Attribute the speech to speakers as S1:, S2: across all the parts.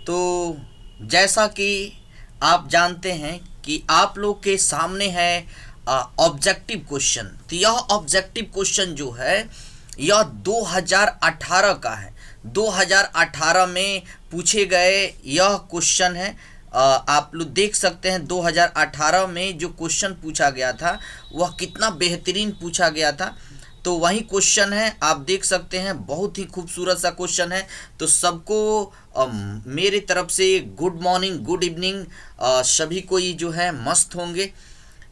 S1: तो जैसा कि आप जानते हैं कि आप लोग के सामने है ऑब्जेक्टिव क्वेश्चन। तो यह ऑब्जेक्टिव क्वेश्चन जो है यह 2018 का है। 2018 में पूछे गए यह क्वेश्चन है। आप लोग देख सकते हैं 2018 में जो क्वेश्चन पूछा गया था वह कितना बेहतरीन पूछा गया था। तो वही क्वेश्चन है, आप देख सकते हैं, बहुत ही खूबसूरत सा क्वेश्चन है। तो सबको मेरी तरफ से गुड मॉर्निंग, गुड इवनिंग। सभी कोई जो है मस्त होंगे।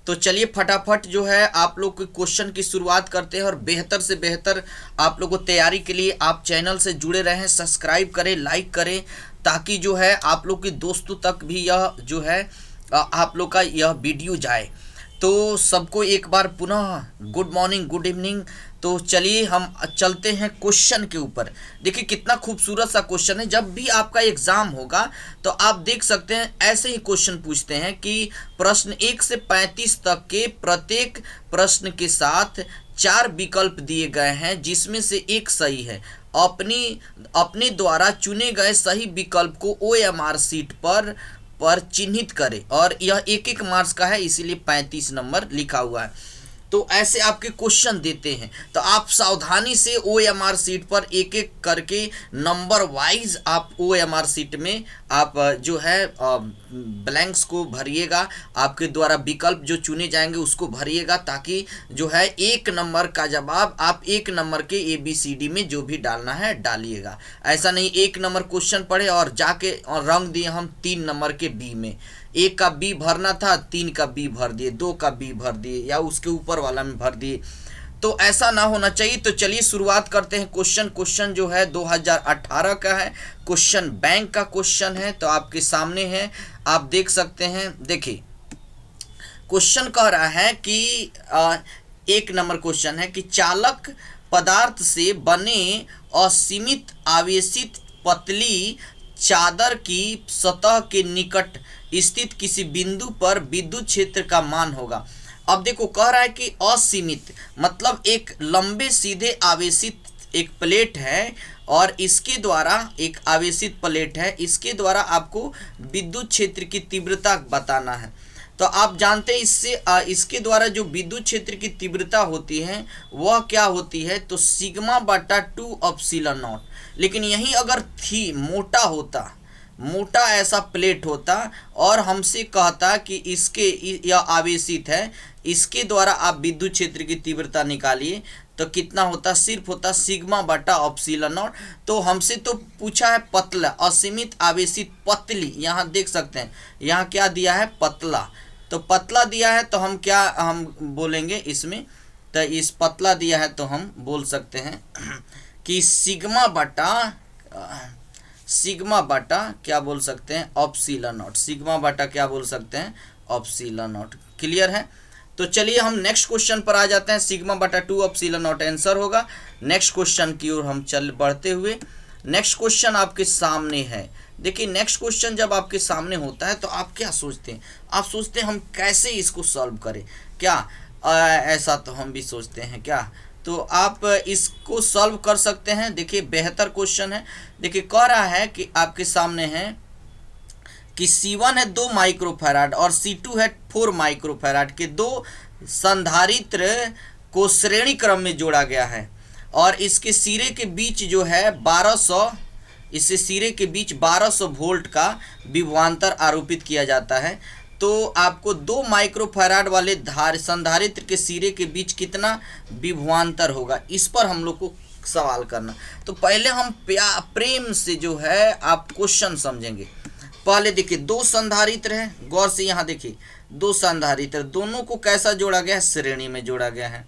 S1: तो चलिए फटाफट जो है आप लोग के क्वेश्चन की शुरुआत करते हैं। और बेहतर से बेहतर आप लोग को तैयारी के लिए आप चैनल से जुड़े रहें, सब्सक्राइब करें, लाइक करें, ताकि जो है आप लोग के दोस्तों तक भी यह जो है आप लोग का यह वीडियो जाए। तो सबको एक बार पुनः गुड मॉर्निंग, गुड इवनिंग। तो चलिए हम चलते हैं क्वेश्चन के ऊपर। देखिए कितना खूबसूरत सा क्वेश्चन है। जब भी आपका एग्जाम होगा तो आप देख सकते हैं ऐसे ही क्वेश्चन पूछते हैं कि प्रश्न 1 से 35 तक के प्रत्येक प्रश्न के साथ 4 विकल्प दिए गए हैं जिसमें से एक सही है। अपने द्वारा चुने गए सही विकल्प को OMR शीट पर चिन्हित करें। और यह 1-1 मार्क्स का है, इसीलिए 35 नंबर लिखा हुआ है। तो ऐसे आपके क्वेश्चन देते हैं, तो आप सावधानी से OMR शीट पर एक एक करके नंबर वाइज आप OMR शीट में आप जो है ब्लैंक्स को भरिएगा। आपके द्वारा विकल्प जो चुने जाएंगे उसको भरिएगा, ताकि जो है 1 नंबर का जवाब आप 1 नंबर के ABCD में जो भी डालना है डालिएगा। ऐसा नहीं 1 नंबर क्वेश्चन पढ़े और जाके और रंग दिए हम 3 नंबर के B में। 1 का B भरना था, 3 का B भर दिए, 2 का B भर दिए या उसके ऊपर वाला में भर दिए। तो ऐसा ना होना चाहिए। तो चलिए शुरुआत करते हैं। क्वेश्चन जो है 2018 का है। क्वेश्चन बैंक का क्वेश्चन है, तो आपके सामने है, आप देख सकते हैं। देखिए क्वेश्चन कह रहा है कि 1 नंबर क्वेश्चन है कि चालक पदार्थ से बने असीमित आवेशित पतली चादर की सतह के निकट स्थित किसी बिंदु पर विद्युत क्षेत्र का मान होगा। अब देखो कह रहा है कि असीमित मतलब एक लंबे सीधे आवेशित एक प्लेट है और इसके द्वारा एक आवेशित प्लेट है, इसके द्वारा आपको विद्युत क्षेत्र की तीव्रता बताना है। तो आप जानते हैं इसके द्वारा जो विद्युत क्षेत्र की तीव्रता होती है वह क्या होती है, तो सिग्मा बटा 2 एप्सिलॉन नॉट। लेकिन यही अगर थी मोटा ऐसा प्लेट होता और हमसे कहता कि इसके यह आवेशित है, इसके द्वारा आप विद्युत क्षेत्र की तीव्रता निकालिए, तो कितना होता, सिर्फ होता सिग्मा बटा एप्सिलॉन नॉट। तो हमसे तो पूछा है पतला, असीमित आवेशित पतली। यहाँ देख सकते हैं यहाँ क्या दिया है, पतला। तो पतला दिया है तो हम बोलेंगे इसमें, तो इस पतला दिया है तो हम बोल सकते हैं कि सिग्मा बटा क्या बोल सकते हैं, एप्सिलॉन नॉट। सिग्मा बटा क्या बोल सकते हैं, एप्सिलॉन नॉट। क्लियर है। तो चलिए हम नेक्स्ट क्वेश्चन पर आ जाते हैं। सिग्मा बटा 2 एप्सिलॉन नॉट आंसर होगा। नेक्स्ट क्वेश्चन की ओर हम बढ़ते हुए नेक्स्ट क्वेश्चन आपके सामने है। देखिए नेक्स्ट क्वेश्चन जब आपके सामने होता है तो आप क्या सोचते हैं, आप सोचते हैं हम कैसे इसको सॉल्व करें क्या, ऐसा तो हम भी सोचते हैं क्या। तो आप इसको सॉल्व कर सकते हैं। देखिए बेहतर क्वेश्चन है। देखिए कह रहा है कि आपके सामने है कि C1 है 2 माइक्रोफैराड और C2 है 4 माइक्रोफैराड के 2 संधारित्र को श्रेणी क्रम में जोड़ा गया है और इसके सिरे के बीच जो है 1200 वोल्ट का विभवांतर आरोपित किया जाता है। तो आपको 2 माइक्रोफैराड वाले संधारित्र के सिरे के बीच कितना विभवांतर होगा, इस पर हम लोग को सवाल करना। तो पहले हम प्रेम से जो है आप क्वेश्चन समझेंगे। पहले देखिए 2 संधारित्र है, गौर से यहाँ देखिए 2 संधारित्र, दोनों को कैसा जोड़ा गया है, श्रेणी में जोड़ा गया है,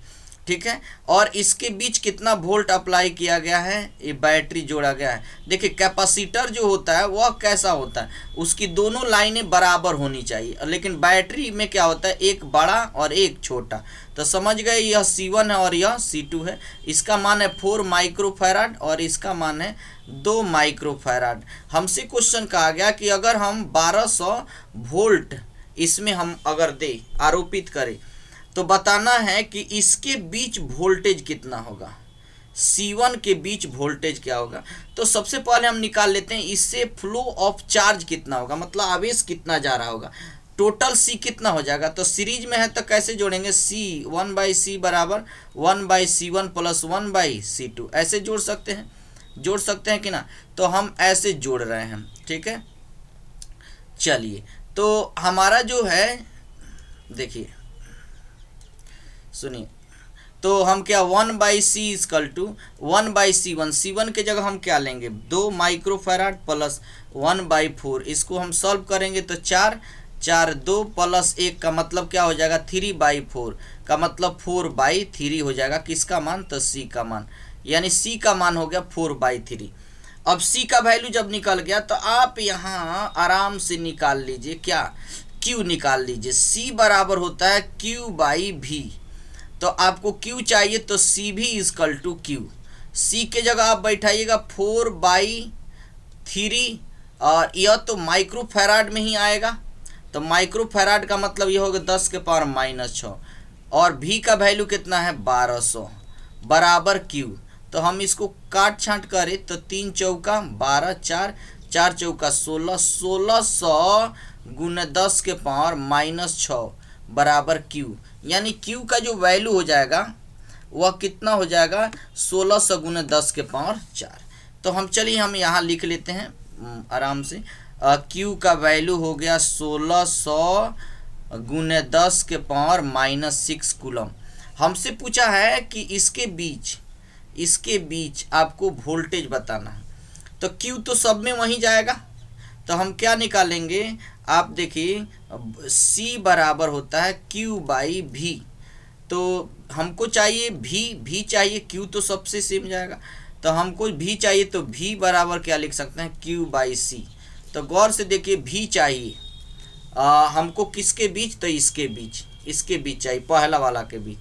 S1: ठीक है। और इसके बीच कितना वोल्ट अप्लाई किया गया है, ये बैटरी जोड़ा गया है। देखिए कैपेसिटर जो होता है वह कैसा होता है, उसकी दोनों लाइनें बराबर होनी चाहिए, लेकिन बैटरी में क्या होता है, एक बड़ा और एक छोटा। तो समझ गए, यह C1 है और यह C2 है। इसका मान है 4 माइक्रोफैराड और इसका मान है 2 माइक्रोफैराड। हमसे क्वेश्चन कहा गया कि अगर हम 1200 वोल्ट इसमें हम अगर दे आरोपित करें तो बताना है कि इसके बीच वोल्टेज कितना होगा। C1 के बीच वोल्टेज क्या होगा। तो सबसे पहले हम निकाल लेते हैं इससे फ्लो ऑफ चार्ज कितना होगा, मतलब आवेश कितना जा रहा होगा। टोटल C कितना हो जाएगा, तो सीरीज में है तो कैसे जोड़ेंगे, C 1/C बराबर 1/C1 प्लस 1/C2, ऐसे जोड़ सकते हैं कि ना। तो हम ऐसे जोड़ रहे हैं, ठीक है। चलिए तो हमारा जो है, देखिए सुनिए, तो हम क्या 1/C equal to 1/C1, C1 के जगह हम क्या लेंगे 2 माइक्रोफैराड प्लस 1/4, इसको हम सॉल्व करेंगे तो 4 2 प्लस 1 का मतलब क्या हो जाएगा 3/4 का मतलब 4/3 हो जाएगा। किसका मान, तो C का मान, यानी C का मान हो गया 4/3। अब C का वैल्यू जब निकल गया तो आप यहाँ आराम से निकाल लीजिए, क्या Q निकाल लीजिए। C बराबर होता है Q/V, तो आपको Q चाहिए तो CV equal to Q। C के जगह आप बैठाइएगा 4/3, और यह तो माइक्रोफैराड में ही आएगा, तो माइक्रोफैराड का मतलब यह होगा 10 के पावर -6, और V का वैल्यू कितना है 1200 बराबर Q। तो हम इसको काट छांट करें तो 3 चौका 12, 4 चौका 16, 1600 गुने 10 के पावर -6 बराबर Q, यानी Q का जो वैल्यू हो जाएगा वह कितना हो जाएगा 1600 गुने 10 के पावर 4। तो हम चलिए हम यहाँ लिख लेते हैं आराम से। Q का वैल्यू हो गया 1600 गुने 10 के पावर -6 कूलम। हमसे पूछा है कि इसके बीच आपको वोल्टेज बताना है, तो Q तो सब में वहीं जाएगा, तो हम क्या निकालेंगे, आप देखिए C बराबर होता है Q/V, तो हमको चाहिए V चाहिए, Q तो सबसे सेम जाएगा, तो हमको V चाहिए, तो V बराबर क्या लिख सकते हैं Q/C। तो गौर से देखिए V चाहिए हमको किसके बीच, तो इसके बीच चाहिए, पहला वाला के बीच।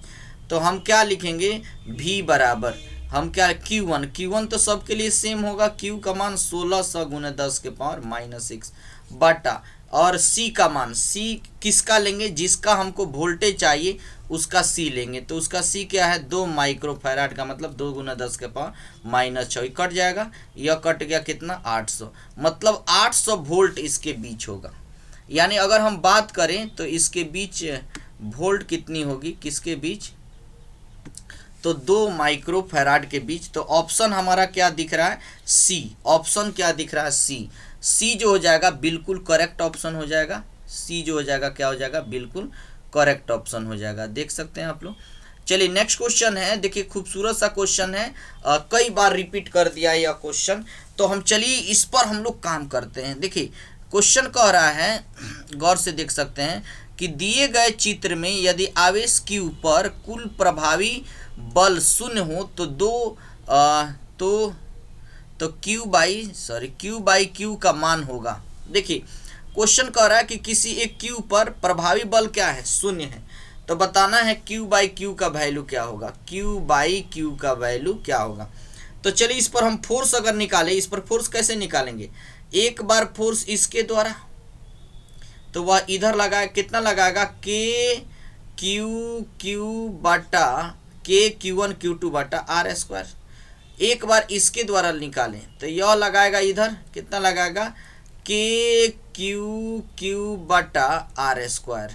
S1: तो हम क्या लिखेंगे V बराबर हम क्या Q1 तो सबके लिए सेम होगा, Q का मान 1600 गुने 10 के पावर -6 बटा, और C का मान, C किसका लेंगे, जिसका हमको वोल्टेज चाहिए उसका C लेंगे, तो उसका C क्या है 2 माइक्रोफैराड का मतलब 2 गुना 10 के पावर -6, कट जाएगा, यह कट गया कितना 800, मतलब 800 वोल्ट इसके बीच होगा। यानी अगर हम बात करें तो इसके बीच वोल्ट कितनी होगी, किसके बीच, तो 2 माइक्रोफैराड के बीच। तो ऑप्शन हमारा क्या दिख रहा है C, ऑप्शन क्या दिख रहा है C जो हो जाएगा बिल्कुल करेक्ट ऑप्शन हो जाएगा, C जो हो जाएगा क्या हो जाएगा बिल्कुल करेक्ट ऑप्शन हो जाएगा, देख सकते हैं आप लोग। चलिए नेक्स्ट क्वेश्चन है, देखिए खूबसूरत सा क्वेश्चन है, कई बार रिपीट कर दिया यह क्वेश्चन, तो हम चलिए इस पर हम लोग काम करते हैं। देखिए क्वेश्चन कह रहा है, गौर से देख सकते हैं कि दिए गए चित्र में यदि आवेश Q पर कुल प्रभावी बल 0 हो तो Q/Q का मान होगा। देखिए क्वेश्चन कह रहा है कि किसी एक Q पर प्रभावी बल क्या है 0 है, तो बताना है Q/Q का वैल्यू क्या होगा, Q/Q का वैल्यू क्या होगा। तो चलिए इस पर हम फोर्स अगर निकालें, इस पर फोर्स कैसे निकालेंगे, एक बार फोर्स इसके द्वारा, तो वह इधर लगाए, कितना लगाएगा Q बटा Q1 Q2 बटा R²। एक बार इसके द्वारा निकालें तो यह लगाएगा इधर, कितना लगाएगा Q बटा R²,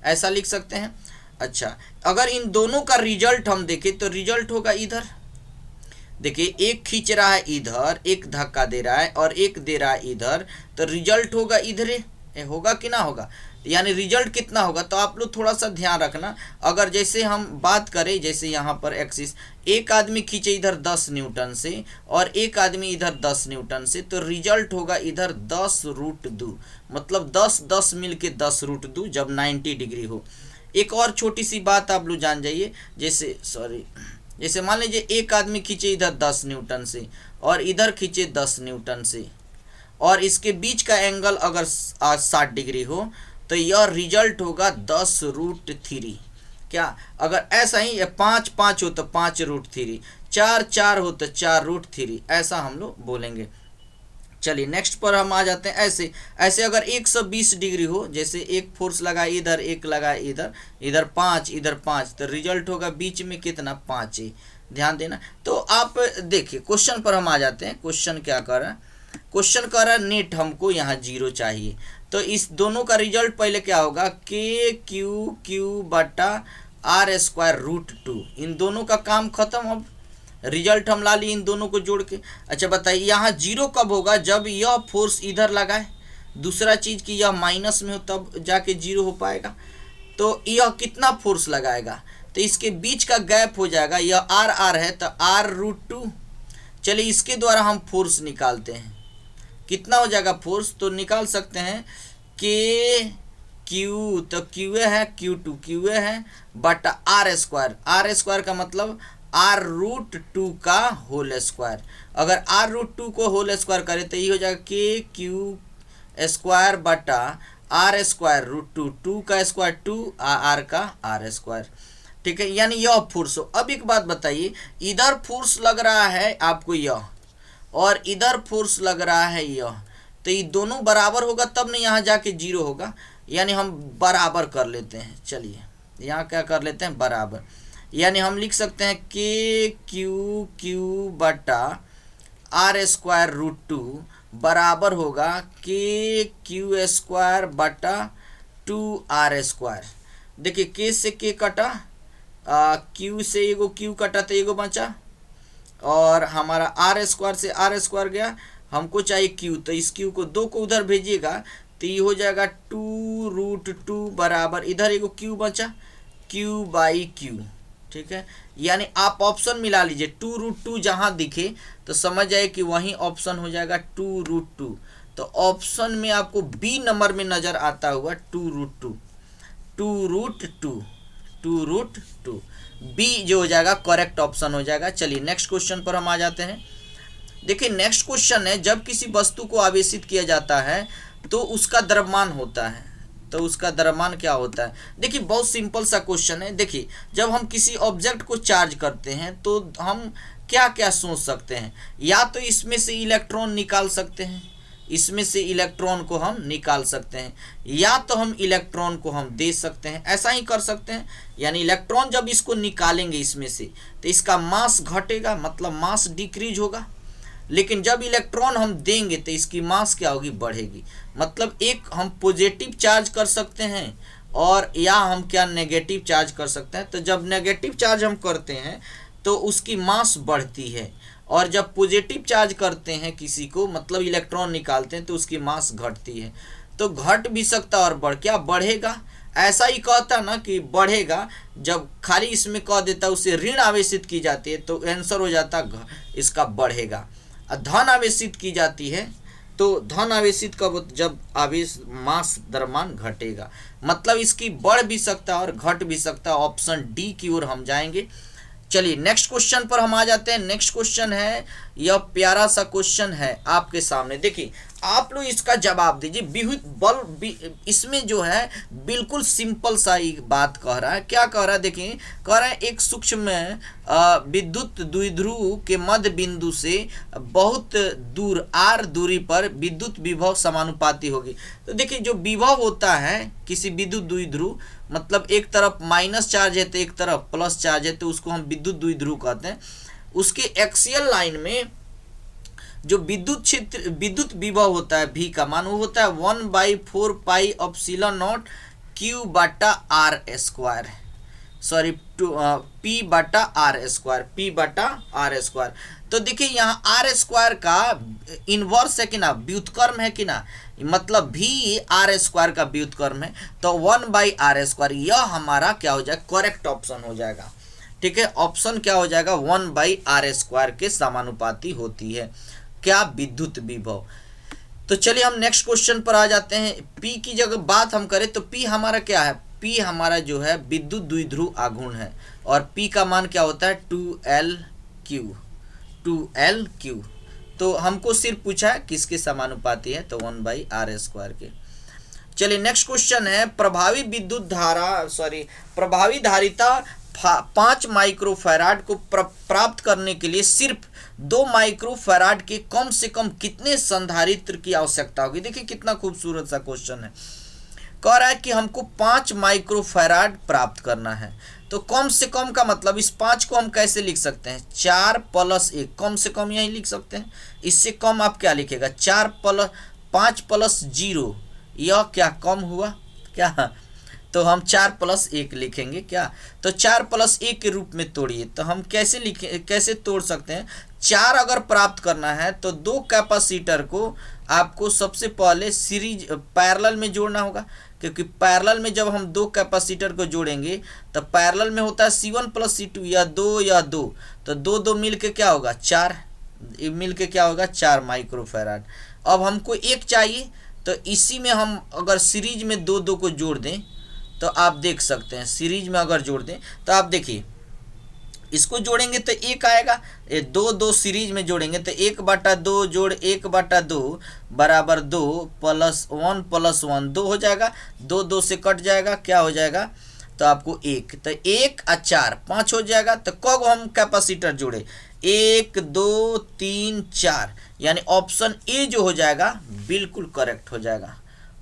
S1: ऐसा लिख सकते हैं। अच्छा अगर इन दोनों का रिजल्ट हम देखें तो रिजल्ट होगा इधर, देखिए एक खींच रहा है इधर, एक धक्का दे रहा है और एक दे रहा है इधर, तो रिजल्ट होगा इधर होगा कि ना होगा, यानी रिजल्ट कितना होगा। तो आप लोग थोड़ा सा ध्यान रखना, अगर जैसे हम बात करें, जैसे यहाँ पर एक्सिस एक आदमी खींचे इधर 10 न्यूटन से और एक आदमी इधर 10 न्यूटन से, तो रिजल्ट होगा इधर 10√2, मतलब 10 मिल के 10√2 जब 90 डिग्री हो। एक और छोटी सी बात आप लोग जान जाइए, जैसे मान लीजिए एक आदमी खींचे इधर 10 न्यूटन से और इधर खींचे 10 न्यूटन से, और इसके बीच का एंगल अगर 60 डिग्री हो, तो यह रिजल्ट होगा 10√3। क्या अगर ऐसा ही 5 हो तो 5√3, 4 हो तो 4√3, ऐसा हम लोग बोलेंगे। चलिए नेक्स्ट पर हम आ जाते हैं। ऐसे अगर 120 डिग्री हो, जैसे एक फोर्स लगा इधर, एक लगा इधर 5 इधर 5, तो रिजल्ट होगा बीच में कितना 5 ही, ध्यान देना। तो आप देखिए क्वेश्चन पर हम आ जाते हैं। क्वेश्चन क्या कर रहा है, क्वेश्चन कर रहा है नेट हमको यहाँ 0 चाहिए। तो इस दोनों का रिजल्ट पहले क्या होगा, के क्यू क्यू बटा आर स्क्वायर रूट 2, इन दोनों का काम खत्म। अब रिजल्ट हम ला लिए इन दोनों को जोड़ के। अच्छा बताइए यहाँ 0 कब होगा, जब यह फोर्स इधर लगाए, दूसरा चीज़ कि यह माइनस में हो तब जाके 0 हो पाएगा। तो यह कितना फोर्स लगाएगा, तो इसके बीच का गैप हो जाएगा, यह आर आर है तो आर रूट 2। चलिए इसके द्वारा हम फोर्स निकालते हैं, कितना हो जाएगा फोर्स, तो निकाल सकते हैं के क्यू, तो क्यू है क्यू है बटा आर स्क्वायर का मतलब आर रूट 2 का होल स्क्वायर। अगर आर रूट 2 को होल स्क्वायर करें तो ये हो जाएगा के क्यू स्क्वायर बटा आर स्क्वायर रूट 2, 2 का स्क्वायर 2, आर का आर स्क्वायर। ठीक है, यानी यह फोर्स हो। अब एक बात बताइए, इधर फोर्स लग रहा है आपको यह, और इधर फोर्स लग रहा है यह, तो ये दोनों बराबर होगा तब नहीं यहाँ जाके 0 होगा। यानी हम बराबर कर लेते हैं। चलिए यहाँ क्या कर लेते हैं, बराबर। यानी हम लिख सकते हैं के क्यू क्यू बटा आर स्क्वायर रूट 2 बराबर होगा के क्यू स्क्वायर बटा 2 आर स्क्वायर। देखिए के से के कटा, क्यू से एगो क्यू कटा तो एगो बचा, और हमारा आर स्क्वायर से आर स्क्वायर गया, हमको चाहिए क्यू, तो इस क्यू को 2 को उधर भेजिएगा तो ये हो जाएगा 2 रूट 2 बराबर, इधर एगो क्यू बचा, क्यू बाई क्यू। ठीक है, यानी आप ऑप्शन मिला लीजिए, 2 रूट 2 जहाँ दिखे तो समझ जाए कि वहीं ऑप्शन हो जाएगा 2 रूट 2। तो ऑप्शन में आपको बी नंबर में नज़र आता हुआ 2 रूट 2, 2 रूट 2, 2 रूट 2, बी जो हो जाएगा करेक्ट ऑप्शन हो जाएगा। चलिए नेक्स्ट क्वेश्चन पर हम आ जाते हैं। देखिए नेक्स्ट क्वेश्चन है, जब किसी वस्तु को आवेशित किया जाता है तो उसका द्रव्यमान होता है, तो उसका द्रव्यमान क्या होता है। देखिए बहुत सिंपल सा क्वेश्चन है। देखिए जब हम किसी ऑब्जेक्ट को चार्ज करते हैं तो हम क्या क्या सोच सकते हैं, या तो इसमें से इलेक्ट्रॉन निकाल सकते हैं, इसमें से इलेक्ट्रॉन को हम निकाल सकते हैं, या तो हम इलेक्ट्रॉन को हम दे सकते हैं, ऐसा ही कर सकते हैं। यानी इलेक्ट्रॉन जब इसको निकालेंगे इसमें से तो इसका मास घटेगा, मतलब मास डिक्रीज होगा, लेकिन जब इलेक्ट्रॉन हम देंगे तो इसकी मास क्या होगी, बढ़ेगी। मतलब एक हम पॉजिटिव चार्ज कर सकते हैं और या हम क्या नेगेटिव चार्ज कर सकते हैं। तो जब नेगेटिव चार्ज हम करते हैं तो उसकी मास बढ़ती है, और जब पॉजिटिव चार्ज करते हैं किसी को, मतलब इलेक्ट्रॉन निकालते हैं, तो उसकी मास घटती है। तो घट भी सकता और क्या बढ़ेगा, ऐसा ही कहता ना कि बढ़ेगा। जब खाली इसमें कह देता उसे ऋण आवेशित की जाती है तो आंसर हो जाता इसका बढ़ेगा। धन आवेशित की जाती है तो धन आवेशित कब, जब आवेश मास द्रव्यमान घटेगा, मतलब इसकी बढ़ भी सकता है और घट भी सकता है। ऑप्शन डी की ओर हम जाएंगे। चलिए नेक्स्ट क्वेश्चन पर हम आ जाते हैं। नेक्स्ट क्वेश्चन है, यह प्यारा सा क्वेश्चन है आपके सामने। देखिए आप लोग इसका जवाब दीजिए। विद्युत बल इसमें जो है बिल्कुल सिंपल सा ही बात कह रहा है। क्या कह रहा है, देखिए कह रहा है एक सूक्ष्म विद्युत द्विध्रुव के मध्य बिंदु से बहुत दूर आर दूरी पर विद्युत विभव समानुपाती होगी। तो देखिए जो विभव होता है किसी विद्युत द्विध्रुव, मतलब एक तरफ माइनस चार्ज है तो एक तरफ प्लस चार्ज है, तो उसको हम विद्युत द्विध्रुव कहते हैं। उसके एक्सियल लाइन में जो विद्युत क्षेत्र विद्युत विभव होता है भी का मान वो होता है 1/4 पाई एप्सिलॉन नॉट क्यू बटा आर स्क्वायर, सॉरी पी बटा आर स्क्वायर। तो देखिए यहाँ आर स्क्वायर का इनवर्स है कि ना, व्युत्क्रम है कि ना, मतलब भी आर स्क्वायर का व्युत्क्रम है, तो 1/r स्क्वायर यह हमारा क्या हो जाएगा, करेक्ट ऑप्शन हो जाएगा। ठीक है, ऑप्शन क्या हो जाएगा, 1/r स्क्वायर के समानुपाती होती है क्या, विद्युत विभव। तो चलिए हम नेक्स्ट क्वेश्चन पर आ जाते हैं। P की जगह बात हम करें तो P हमारा क्या है, P हमारा जो है विद्युत द्विध्रुव आघूर्ण है, और P का मान क्या होता है 2L क्यू। तो हमको सिर्फ पूछा है किसके समानुपाती है, तो 1/r स्क्वायर के। चलिए नेक्स्ट क्वेश्चन है, प्रभावी धारिता 5 माइक्रोफैराड को प्राप्त करने के लिए सिर्फ 2 माइक्रोफैराड के कम से कम कितने संधारित्र की आवश्यकता होगी। देखिए कितना खूबसूरत सा क्वेश्चन है। कह रहा है कि हमको 5 माइक्रोफैराड प्राप्त करना है। तो कम से कम का मतलब इस 5 को हम कैसे लिख सकते हैं, 4 + 1, कम से कम यही लिख सकते हैं। इससे कम आप क्या लिखेगा, 5 + 0, यह क्या कम हुआ क्या, तो हम 4 + 1 लिखेंगे क्या, तो 4 + 1 के रूप में तोड़िए। तो हम कैसे लिखे, कैसे तोड़ सकते हैं, 4 अगर प्राप्त करना है तो 2 कैपेसिटर को आपको सबसे पहले सीरीज पैरेलल में जोड़ना होगा, क्योंकि पैरेलल में जब हम 2 कैपेसिटर को जोड़ेंगे तो पैरेलल में होता है C1 + C2, या 2, तो 2 मिल के क्या होगा 4, मिल के क्या होगा 4 माइक्रोफैराड। अब हमको 1 चाहिए, तो इसी में हम अगर सीरीज में 2 को जोड़ दें तो आप देख सकते हैं, सीरीज में अगर जोड़ दें तो आप देखिए इसको जोड़ेंगे तो 1 आएगा, 2 सीरीज में जोड़ेंगे तो 1/2 जोड़ 1/2 बराबर 2 + 1 + 1 2 हो जाएगा, 2 से कट जाएगा, क्या हो जाएगा, तो आपको 1, तो 1 और 4 5 हो जाएगा। तो कब हम कैपेसिटर जोड़े, 1 2 3 4, यानी ऑप्शन ए जो हो जाएगा बिल्कुल करेक्ट हो जाएगा।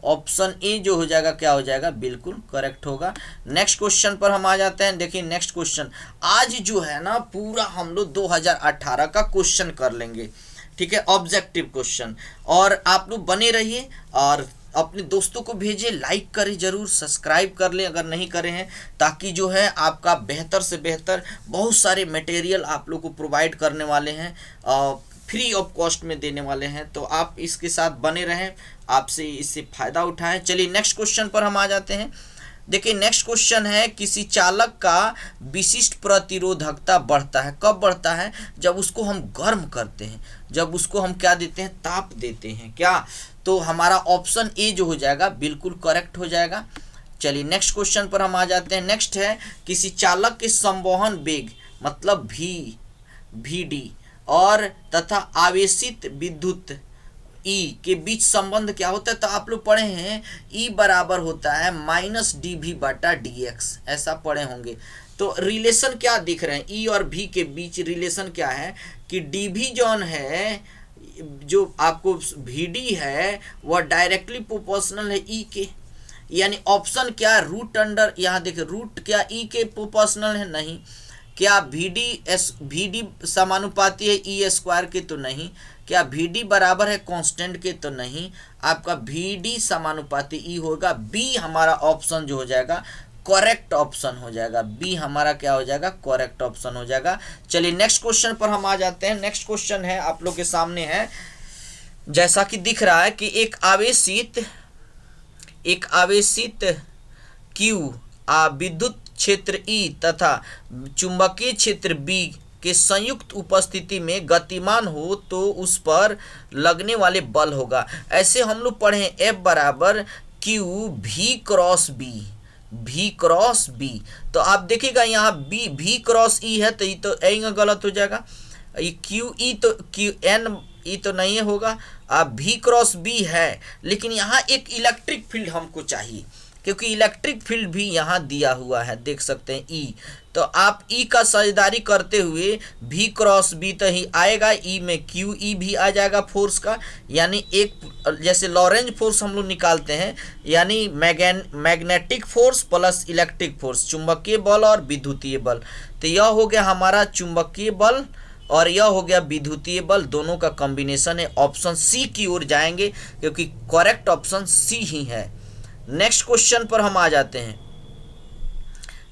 S1: ऑप्शन ए जो हो जाएगा क्या हो जाएगा, बिल्कुल करेक्ट होगा। नेक्स्ट क्वेश्चन पर हम आ जाते हैं। देखिए नेक्स्ट क्वेश्चन आज जो है ना पूरा हम लोग 2018 का क्वेश्चन कर लेंगे, ठीक है, ऑब्जेक्टिव क्वेश्चन। और आप लोग बने रहिए और अपने दोस्तों को भेजिए, लाइक करें जरूर, सब्सक्राइब कर लें अगर नहीं करे हैं, ताकि जो है आपका बेहतर से बेहतर बहुत सारे मटेरियल आप लोग को प्रोवाइड करने वाले हैं, फ्री ऑफ कॉस्ट में देने वाले हैं। तो आप इसके साथ बने रहें, आपसे इससे फ़ायदा उठाएं। चलिए नेक्स्ट क्वेश्चन पर हम आ जाते हैं। देखिए नेक्स्ट क्वेश्चन है, किसी चालक का विशिष्ट प्रतिरोधकता बढ़ता है, कब बढ़ता है, जब उसको हम गर्म करते हैं, जब उसको हम क्या देते हैं, ताप देते हैं क्या, तो हमारा ऑप्शन ए जो हो जाएगा बिल्कुल करेक्ट हो जाएगा। चलिए नेक्स्ट क्वेश्चन पर हम आ जाते हैं। नेक्स्ट है, किसी चालक के संवहन वेग मतलब VD और तथा आवेशित विद्युत ई के बीच संबंध क्या होता है, तो आप लोग पढ़े हैं ई बराबर होता है -dV/dx, ऐसा पढ़े होंगे। तो रिलेशन क्या दिख रहे हैं, ई और भी के बीच रिलेशन क्या है कि dV जॉन है, जो आपको VD है वह डायरेक्टली प्रोपोर्शनल है ई के, यानी ऑप्शन क्या, रूट यहाँ देखिए रूट क्या ई के प्रोपोर्शनल है, नहीं। क्या VD समानुपाती है E² के, तो नहीं। क्या VD बराबर है कांस्टेंट के, तो नहीं। आपका VD समानुपाती E होगा, बी हमारा ऑप्शन जो हो जाएगा करेक्ट ऑप्शन हो जाएगा, बी हमारा क्या हो जाएगा, करेक्ट ऑप्शन हो जाएगा। चलिए नेक्स्ट क्वेश्चन पर हम आ जाते हैं। नेक्स्ट क्वेश्चन है आप लोग के सामने है, जैसा कि दिख रहा है कि एक आवेशित Q विद्युत क्षेत्र E तथा चुंबकीय क्षेत्र B के संयुक्त उपस्थिति में गतिमान हो तो उस पर लगने वाले बल होगा। ऐसे हम लोग पढ़े F बराबर Q V×B, तो आप देखिएगा यहाँ V×E है, तो ये तो ए गलत हो जाएगा, ये QE तो QN ये तो नहीं होगा, अब V×B है, लेकिन यहाँ एक इलेक्ट्रिक फील्ड हमको चाहिए, क्योंकि इलेक्ट्रिक फील्ड भी यहाँ दिया हुआ है, देख सकते हैं E, तो आप E का साझेदारी करते हुए V×B तो ही आएगा, E में QE भी आ जाएगा फोर्स का, यानी एक जैसे लॉरेंज फोर्स हम लोग निकालते हैं, यानी magnetic force plus electric force, चुंबकीय बल और विद्युतीय बल। तो यह हो गया हमारा चुंबकीय बल और यह हो गया विद्युतीय बल, दोनों का कॉम्बिनेशन है। ऑप्शन सी की ओर जाएंगे क्योंकि करेक्ट ऑप्शन सी ही है। नेक्स्ट क्वेश्चन पर हम आ जाते हैं।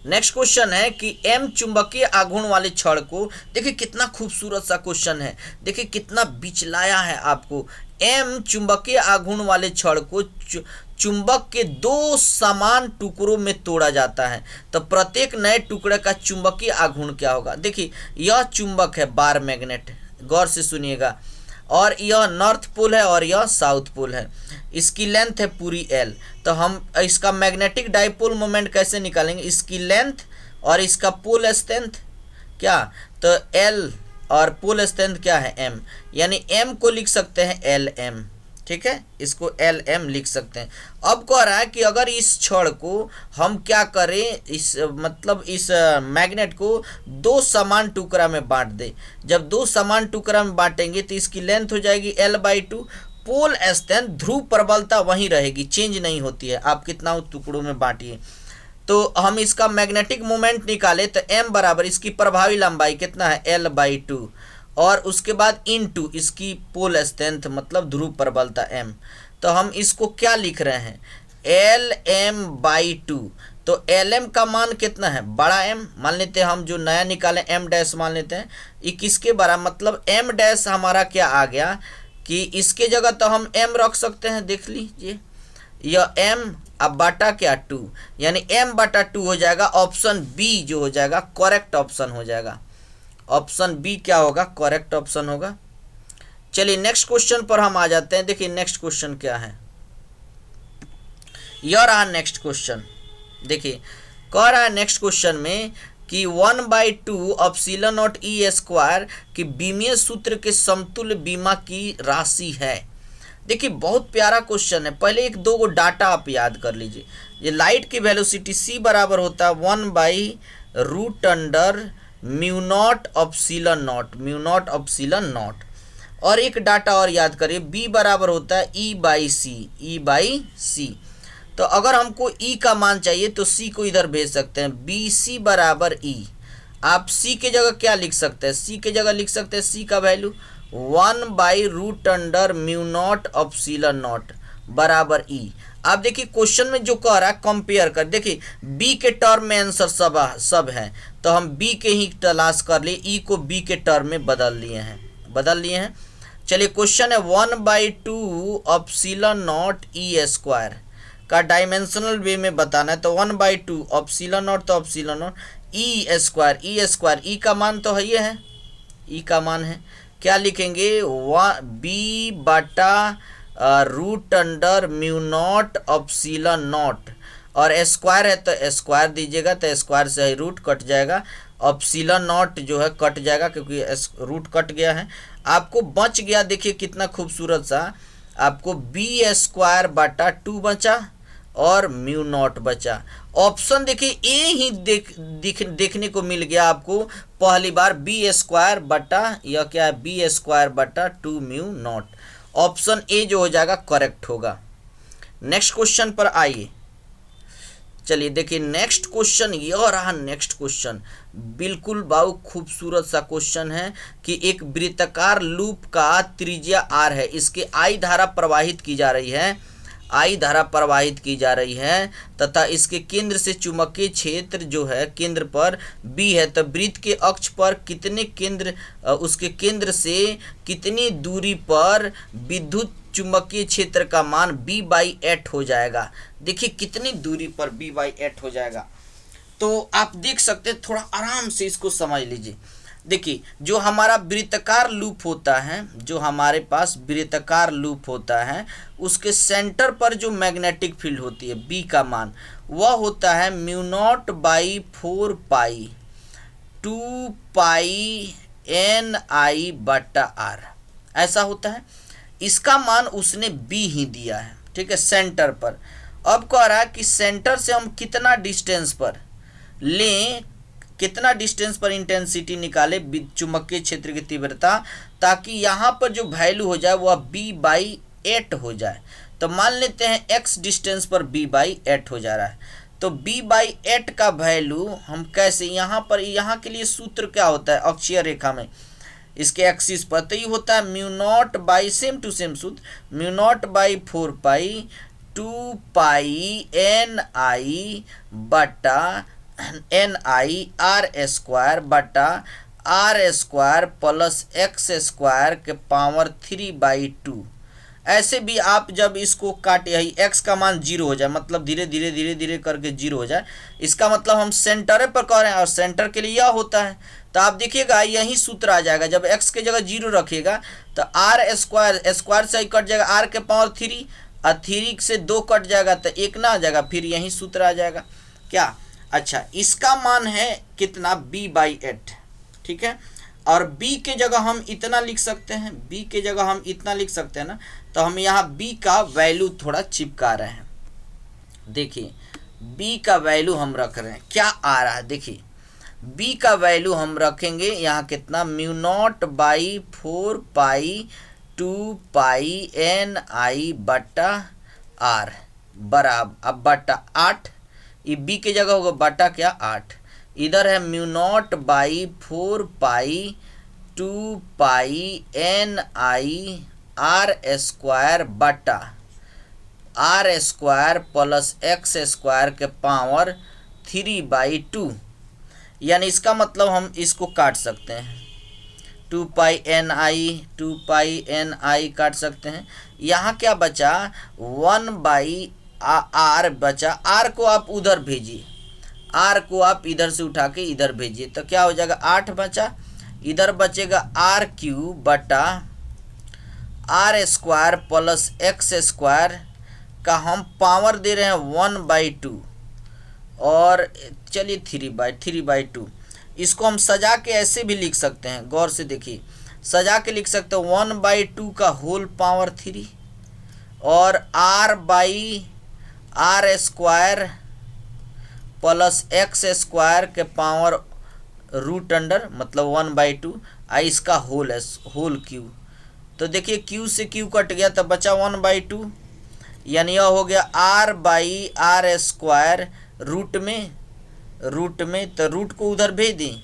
S1: नेक्स्ट क्वेश्चन है कि M चुंबकीय आघूर्ण वाले छड़ को, देखिए कितना खूबसूरत सा क्वेश्चन है, देखिए कितना बिचलाया है आपको। M चुंबकीय आघूर्ण वाले छड़ को चुंबक के 2 समान टुकड़ों में तोड़ा जाता है, तो प्रत्येक नए टुकड़े का चुंबकीय आघूर्ण क्या होगा। देखिए यह चुंबक है, बार मैग्नेट, गौर से सुनिएगा, और यह नॉर्थ पोल है और यह साउथ पोल है, इसकी लेंथ है पूरी L। तो हम इसका मैग्नेटिक डाइपोल मोमेंट कैसे निकालेंगे, इसकी लेंथ और इसका पोल स्ट्रेंथ क्या, तो L और पोल स्ट्रेंथ क्या है M, यानी M को लिख सकते हैं LM, ठीक है, इसको LM लिख सकते हैं। अब कह रहा है कि अगर इस छड़ को हम क्या करें, इस मतलब इस मैग्नेट को 2 समान टुकड़ा में बांट दें, जब 2 समान टुकड़ा में बांटेंगे तो इसकी लेंथ हो जाएगी L/2, पोल स्थिति ध्रुव प्रबलता वहीं रहेगी, चेंज नहीं होती है, आप कितना टुकड़ों में बांटिए। तो हम इसका मैग्नेटिक मोमेंट निकाले तो m बराबर इसकी प्रभावी लंबाई कितना है L/2 और उसके बाद इनटू इसकी पोल स्ट्रेंथ मतलब ध्रुव प्रबलता m। तो हम इसको क्या लिख रहे हैं Lm/2। तो Lm का मान कितना है बड़ा m मान लेते हैं, हम जो नया निकाले m डैश मान लेते हैं, ये किसके बराबर मतलब m डैश हमारा क्या आ गया कि इसके जगह तो हम m रख सकते हैं, देख लीजिए यह m अब बटा क्या 2 यानी m/2 हो जाएगा। ऑप्शन बी जो हो जाएगा करेक्ट ऑप्शन हो जाएगा, ऑप्शन बी क्या होगा करेक्ट ऑप्शन होगा। चलिए नेक्स्ट क्वेश्चन पर हम आ जाते हैं। देखिए नेक्स्ट क्वेश्चन क्या है, यह रहा नेक्स्ट क्वेश्चन। देखिए कह रहा है नेक्स्ट क्वेश्चन में कि 1/2 एप्सिलॉन नॉट ई स्क्वायर की बीमीय सूत्र के समतुल्य बीमा की राशि है। देखिए बहुत प्यारा क्वेश्चन है, पहले एक दो गो डाटा आप याद कर लीजिए। ये लाइट की वेलोसिटी c बराबर होता है 1/√μ0 एप्सिलॉन नॉट। और एक डाटा और याद करिए b बराबर होता है e/c। तो अगर हमको e का मान चाहिए तो c को इधर भेज सकते हैं, bc बराबर e। आप c के जगह क्या लिख सकते हैं, c के जगह लिख सकते हैं c का वैल्यू 1/√μ0 एप्सिलॉन नॉट बराबर e। आप देखिए क्वेश्चन में जो कह रहा है कंपेयर कर, देखिए b के टर्म में आंसर सब है तो हम b के ही तलाश कर लिए, e को b के टर्म में बदल लिए हैं। चलिए क्वेश्चन है 1/2 एप्सिलॉन नॉट ई स्क्वायर का डायमेंशनल वे में बताना है। तो 1/2 एप्सिलॉन नॉट तो एप्सिलॉन नॉट ई स्क्वायर ई का मान तो है ये है, ई का मान है क्या लिखेंगे b/√μ0 एप्सिलॉन नॉट और स्क्वायर है तो स्क्वायर दीजिएगा, तो स्क्वायर से ही रूट कट जाएगा, एप्सिलॉन नॉट जो है कट जाएगा क्योंकि रूट कट गया है। आपको बच गया देखिए कितना खूबसूरत सा, आपको b²/2 बचा और μ0 बचा। ऑप्शन देखिए ए ही देखने को मिल गया आपको पहली बार b² यह क्या है b² 2μ0। ऑप्शन ए जो हो जाएगा करेक्ट होगा। नेक्स्ट क्वेश्चन पर आइए। चलिए देखिए नेक्स्ट क्वेश्चन यह रहा नेक्स्ट क्वेश्चन, बिल्कुल बहुत खूबसूरत सा क्वेश्चन है कि एक वृत्ताकार लूप का त्रिज्या r है, इसके I धारा प्रवाहित की जा रही है तथा इसके केंद्र से चुंबकीय क्षेत्र जो है केंद्र पर B है। तो वृत्त के अक्ष पर उसके केंद्र से कितनी दूरी पर विद्युत चुंबकीय क्षेत्र का मान b/8 हो जाएगा। देखिए कितनी दूरी पर b/8 हो जाएगा, तो आप देख सकते हैं, थोड़ा आराम से इसको समझ लीजिए। देखिए जो हमारा वृत्ताकार लूप होता है, जो हमारे पास वृत्ताकार लूप होता है उसके सेंटर पर जो मैग्नेटिक फील्ड होती है b का मान वह होता है μ0/4π 2πNI/r ऐसा होता है। इसका मान उसने b ही दिया है, ठीक है, सेंटर पर। अब कह रहा है कि सेंटर से हम कितना डिस्टेंस पर लें, कितना डिस्टेंस पर इंटेंसिटी निकाले चुंबकीय क्षेत्र की तीव्रता, ताकि यहाँ पर जो वैल्यू हो जाए वह b/8 हो जाए। तो मान लेते हैं x डिस्टेंस पर b/8 हो जा रहा है, तो b/8 का वैल्यू हम कैसे यहाँ पर, यहाँ के लिए सूत्र क्या होता है अक्षीय रेखा में इसके एक्सिस पर, तो ये होता है μ0 सेम टू सेम सूत्र μ0/4π 2πNI/r² प्लस x² के पावर 3/2। ऐसे भी आप जब इसको काटे ही x का मान 0 हो जाए, मतलब धीरे धीरे करके 0 हो जाए, इसका मतलब हम सेंटर पर कह रहे हैं और सेंटर के लिए यह होता है। तो आप देखिएगा यही सूत्र आ जाएगा, जब x के जगह 0 रखिएगा तो r² से ही कट जाएगा r के पावर 3 और 3 से 2 कट जाएगा तो 1 ना आ जाएगा, फिर यही सूत्र आ जाएगा क्या। अच्छा इसका मान है कितना b/8, ठीक है, और b के जगह हम इतना लिख सकते हैं, b के जगह हम इतना लिख सकते हैं ना, तो हम यहाँ b का वैल्यू थोड़ा चिपका रहे हैं। देखिए b का वैल्यू हम रख रहे हैं, क्या आ रहा है, देखिए b का वैल्यू हम रखेंगे यहाँ कितना μ0/4π 2πni बटा आर बराबर, अब बटा 8, ये बी की जगह होगा बटा क्या 8, इधर है mu not by 4 pi 2πni r square बटा are square plus x square के पावर 3/2। यानी इसका मतलब हम इसको काट सकते हैं, 2πni काट सकते हैं। यहाँ क्या बचा 1/r बचा, आर को आप उधर भेजिए, आर को आप इधर से उठा के इधर भेजिए तो क्या हो जाएगा 8 बचा, इधर बचेगा आर क्यू बटा are square plus x square का हम पावर दे रहे हैं 1/2 और चलिए 3/2। इसको हम सजा के ऐसे भी लिख सकते हैं, गौर से देखिए, सजा के लिख सकते हैं 1/2 का होल पावर 3 और r/r square plus x square के पावर रूट अंडर मतलब 1/2 इसका होल है, होल क्यू। तो देखिए क्यू से क्यू कट गया तो बचा 1/2, यानी यह हो गया r/r स्क्वायर रूट में तो रूट को उधर भेज दें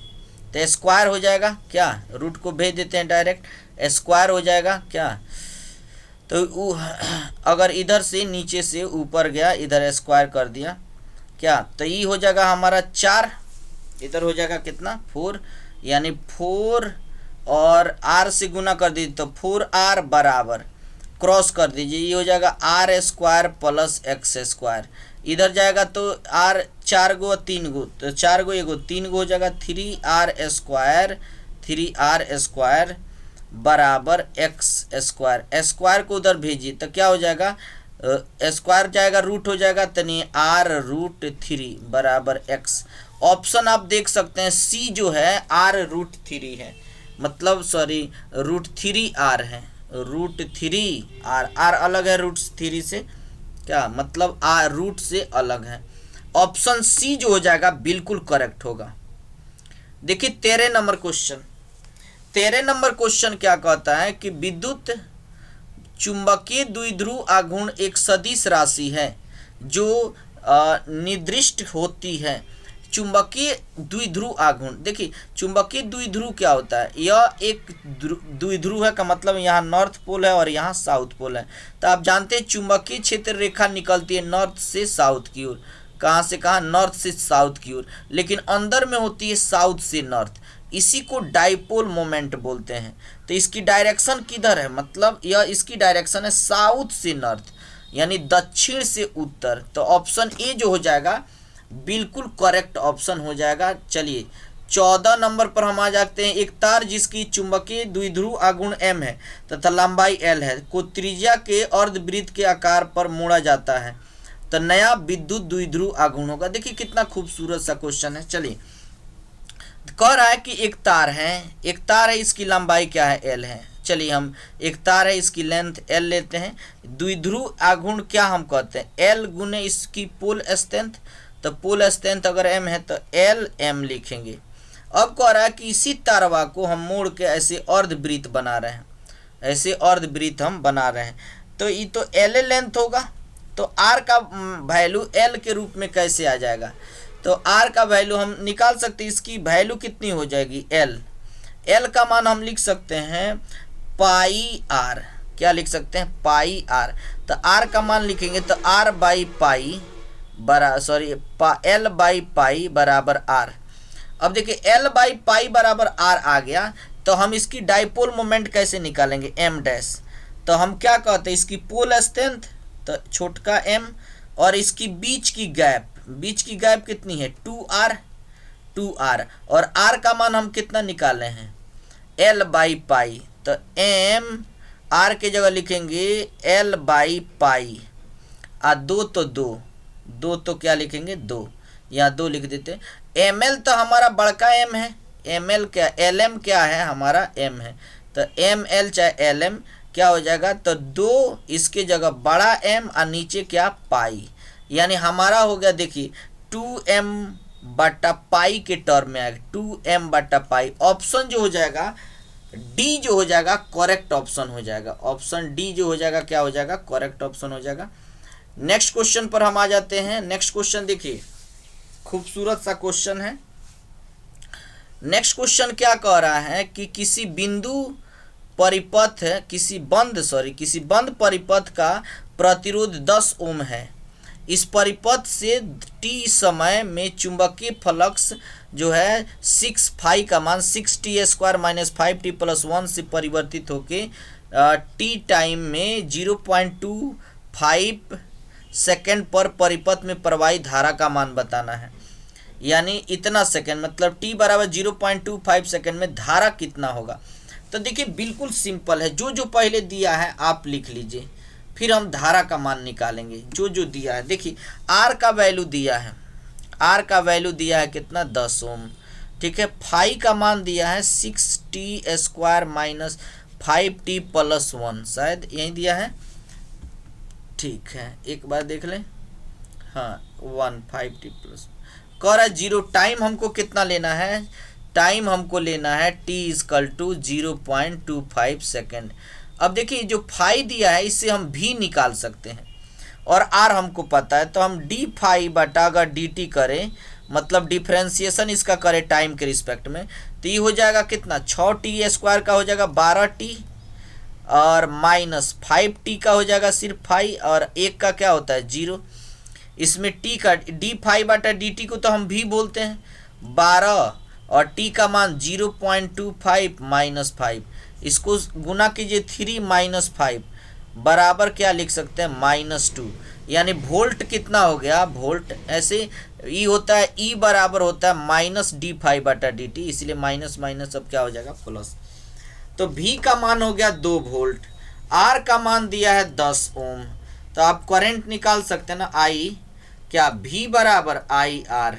S1: तो स्क्वायर हो जाएगा क्या, रूट को भेज देते हैं डायरेक्ट, स्क्वायर हो जाएगा क्या। तो अगर इधर से नीचे से ऊपर गया इधर स्क्वायर कर दिया क्या, तो ये हो जाएगा हमारा 4, इधर हो जाएगा कितना 4, यानी 4 और r से गुना कर दीजिए तो 4r बराबर क्रॉस कर दीजिए, ये हो जाएगा r square plus x square, इधर जाएगा तो r 4 गो 3 गो तो 4 गो 1 गो 3 गो हो जाएगा 3r स्क्वायर बराबर एक्स स्क्वायर, स्क्वायर को उधर भेजिए तो क्या हो जाएगा स्क्वायर जाएगा रूट हो जाएगा तनी r√3 बराबर x। ऑप्शन आप देख सकते हैं सी जो है r√3 है, मतलब सॉरी √3r है, √3r, r अलग है √3 से क्या, मतलब r रूट से अलग है। ऑप्शन सी जो हो जाएगा बिल्कुल करेक्ट होगा। देखिए 13 नंबर क्वेश्चन क्या कहता है कि विद्युत चुंबकीय द्विध्रुव आघूर्ण एक सदिश राशि है जो निर्दिष्ट होती है। चुंबकीय द्विध्रुव आघूर्ण, देखिए चुंबकीय द्विध्रुव क्या होता है, यह एक द्विध्रुव है का मतलब यहाँ नॉर्थ पोल है और यहाँ साउथ पोल है। तो आप जानते हैं चुंबकीय क्षेत्र रेखा निकलती है नॉर्थ से साउथ की ओर, कहाँ से कहाँ, नॉर्थ से साउथ की ओर, लेकिन अंदर में होती है साउथ से नॉर्थ, इसी को डाइपोल मोमेंट बोलते हैं। तो इसकी डायरेक्शन किधर है, मतलब यह इसकी डायरेक्शन है साउथ से नॉर्थ यानी दक्षिण से उत्तर। तो ऑप्शन ए जो हो जाएगा बिल्कुल करेक्ट ऑप्शन हो जाएगा। चलिए 14 नंबर पर हम आ जाते हैं। एक तार जिसकी चुंबकीय द्विध्रुव आघूर्ण m है तथा लंबाई l है को त्रिज्या के अर्धवृत्त के आकार पर मोड़ा जाता है तो नया विद्युत द्विध्रुव आघूर्ण होगा। देखिए कितना खूबसूरत सा क्वेश्चन है। चलिए कह रहा है कि एक तार है, इसकी लंबाई क्या है l है। चलिए हम एक तार है इसकी लेंथ l लेते हैं। द्विध्रुव आघूर्ण क्या हम कहते हैं, l गुने इसकी पोल स्ट्रेंथ, तो पोल स्ट्रेंथ अगर m है तो l m लिखेंगे। अब कह रहा है कि इसी तारवा को हम मोड़ के ऐसे अर्धवृत्त बना रहे हैं, ऐसे अर्धवृत्त हम बना रहे हैं, तो ये तो l लेंथ होगा। तो r का वैल्यू l के रूप में कैसे आ जाएगा, तो r का वैल्यू हम निकाल सकते हैं। इसकी वैल्यू कितनी हो जाएगी l का मान हम लिख सकते हैं पाई r, क्या लिख सकते हैं पाई r। तो r का मान लिखेंगे तो r by pi l by pi बराबर r। अब देखिए l बाई पाई बराबर r आ गया तो हम इसकी डाइपोल मोमेंट कैसे निकालेंगे m डैश। तो हम क्या कहते हैं इसकी पोल स्ट्रेंथ तो छोटका m और इसकी बीच की गैप कितनी है 2r और r का मान हम कितना निकाले हैं l बाई पाई। तो m r के जगह लिखेंगे l बाई पाई दो तो क्या लिखेंगे 2, यहाँ 2 लिख देते। ml तो हमारा बड़का m है, ml क्या lm क्या है हमारा m है, तो ml चाहे lm क्या हो जाएगा तो 2 इसके जगह बड़ा m और नीचे क्या पाई, यानी हमारा हो गया देखिए 2m बटा पाई के टर्म में आएगा 2m बटा पाई। ऑप्शन जो हो जाएगा डी जो हो जाएगा करेक्ट ऑप्शन हो जाएगा। ऑप्शन डी जो हो जाएगा क्या हो जाएगा, करेक्ट ऑप्शन हो जाएगा। नेक्स्ट क्वेश्चन पर हम आ जाते हैं। नेक्स्ट क्वेश्चन देखिए, खूबसूरत सा क्वेश्चन है। नेक्स्ट क्वेश्चन क्या कह रहा है कि किसी बंद परिपथ का प्रतिरोध 10 ओम है। इस परिपथ से t समय में चुंबकीय फ्लक्स जो है 6 फाई का मान 6t² माइनस 5t प्लस 1 से परिवर्तित होके t टाइम में 0.25 सेकेंड पर परिपथ में प्रवाही धारा का मान बताना है। यानी इतना सेकेंड मतलब t बराबर 0.25 सेकेंड में धारा कितना होगा। तो देखिए बिल्कुल सिंपल है, जो जो पहले दिया है आप लिख लीजिए, फिर हम धारा का मान निकालेंगे। जो जो दिया है देखिए, R का वैल्यू दिया है, R का वैल्यू दिया है कितना 10 ओम, ठीक है। फाई का मान दिया है 6t² माइनस 5t प्लस 1, शायद यही दिया है, ठीक है एक बार देख लें। हाँ 5t प्लस कह रहा है 0। टाइम हमको कितना लेना है, टाइम हमको लेना है t = 0.25 सेकेंड। अब देखिए जो फाई दिया है इससे हम भी निकाल सकते हैं और r हमको पता है, तो हम d फाई बटा अगर dt करें मतलब डिफ्रेंसिएशन इसका करें टाइम के रिस्पेक्ट में, तो ये हो जाएगा कितना 6t² का हो जाएगा 12t और माइनस 5t का हो जाएगा सिर्फ फाई और 1 का क्या होता है 0। इसमें t का d फाई बटा dt को तो हम भी बोलते हैं 12 और t का मान 0.25 माइनस 5, इसको गुना कीजिए 3 माइनस 5 बराबर क्या लिख सकते हैं -2। यानी वोल्ट कितना हो गया, वोल्ट ऐसे ई होता है, ई बराबर होता है माइनस डी फाई बटा डी टी, इसलिए माइनस माइनस अब क्या हो जाएगा प्लस। तो V का मान हो गया 2 वोल्ट, R का मान दिया है 10 ओम, तो आप करंट निकाल सकते हैं ना I, क्या V बराबर आई आर,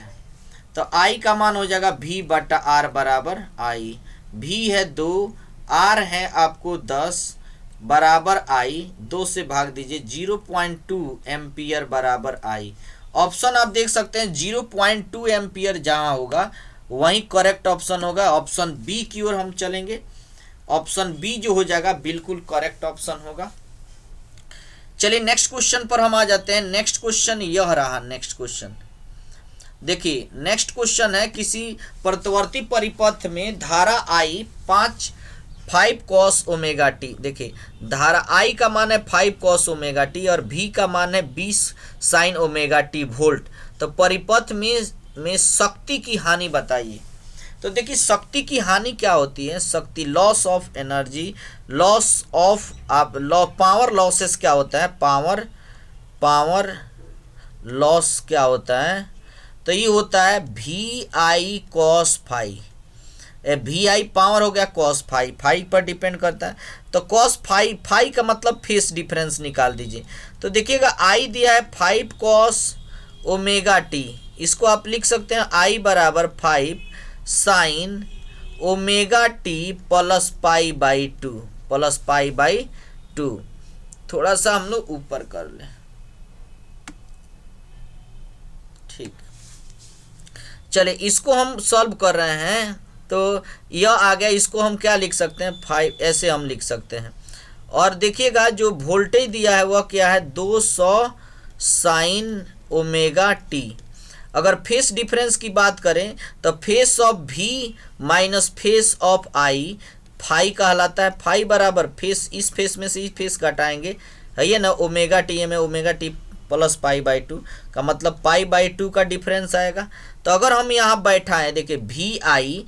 S1: तो I का मान हो जाएगा V बटा R बराबर I। V है 2, R है आपको 10 बराबर I, 2 से भाग दीजिए 0.2 एम्पियर बराबर I। ऑप्शन आप देख सकते हैं 0.2 एम्पियर जहां होगा वहीं करेक्ट ऑप्शन होगा। ऑप्शन बी की ओर हम चलेंगे, ऑप्शन बी जो हो जाएगा बिल्कुल करेक्ट ऑप्शन होगा। चलिए नेक्स्ट क्वेश्चन पर हम आ जाते हैं। नेक्स्ट क्वेश्चन यह रहा। नेक्स्ट क्वेश्चन देखिए, नेक्स्ट क्वेश्चन है किसी प्रत्यावर्ती परिपथ में धारा I 5 cos ओमेगा टी। देखिए धारा I का मान है 5 cos ओमेगा टी और V का मान है 20 sin ओमेगा टी वोल्ट। तो परिपथ में शक्ति की हानि बताइए। तो देखिए शक्ति की हानि क्या होती है, शक्ति loss of energy, loss of power losses क्या होता है, पावर लॉस क्या होता है, तो ये होता है VI cos phi. VI power हो गया cos फाई, फाई पर डिपेंड करता है, तो cos फाई का मतलब फेस डिफरेंस निकाल दीजिए। तो देखिएगा I दिया है 5 cos ओमेगा टी, इसको आप लिख सकते हैं I बराबर 5 sign omega T plus pi by 2 थोड़ा सा हम लोग ऊपर कर लें, ठीक। चले इसको हम सॉल्व कर रहे हैं, तो यह आ गया, इसको हम क्या लिख सकते हैं 5, ऐसे हम लिख सकते हैं। और देखिएगा जो वोल्टेज दिया है वह क्या है 200 साइन ओमेगा टी। अगर फेस डिफरेंस की बात करें तो phase of V minus phase of I phi कहलाता है। फाई बराबर फेस, इस फेस में से इस फेस घटाएंगे है ये ना ओमेगा टी में omega T plus pi by 2 का मतलब पाई बाई 2 का डिफरेंस आएगा। तो अगर हम यहाँ बैठाएं, देखिए VI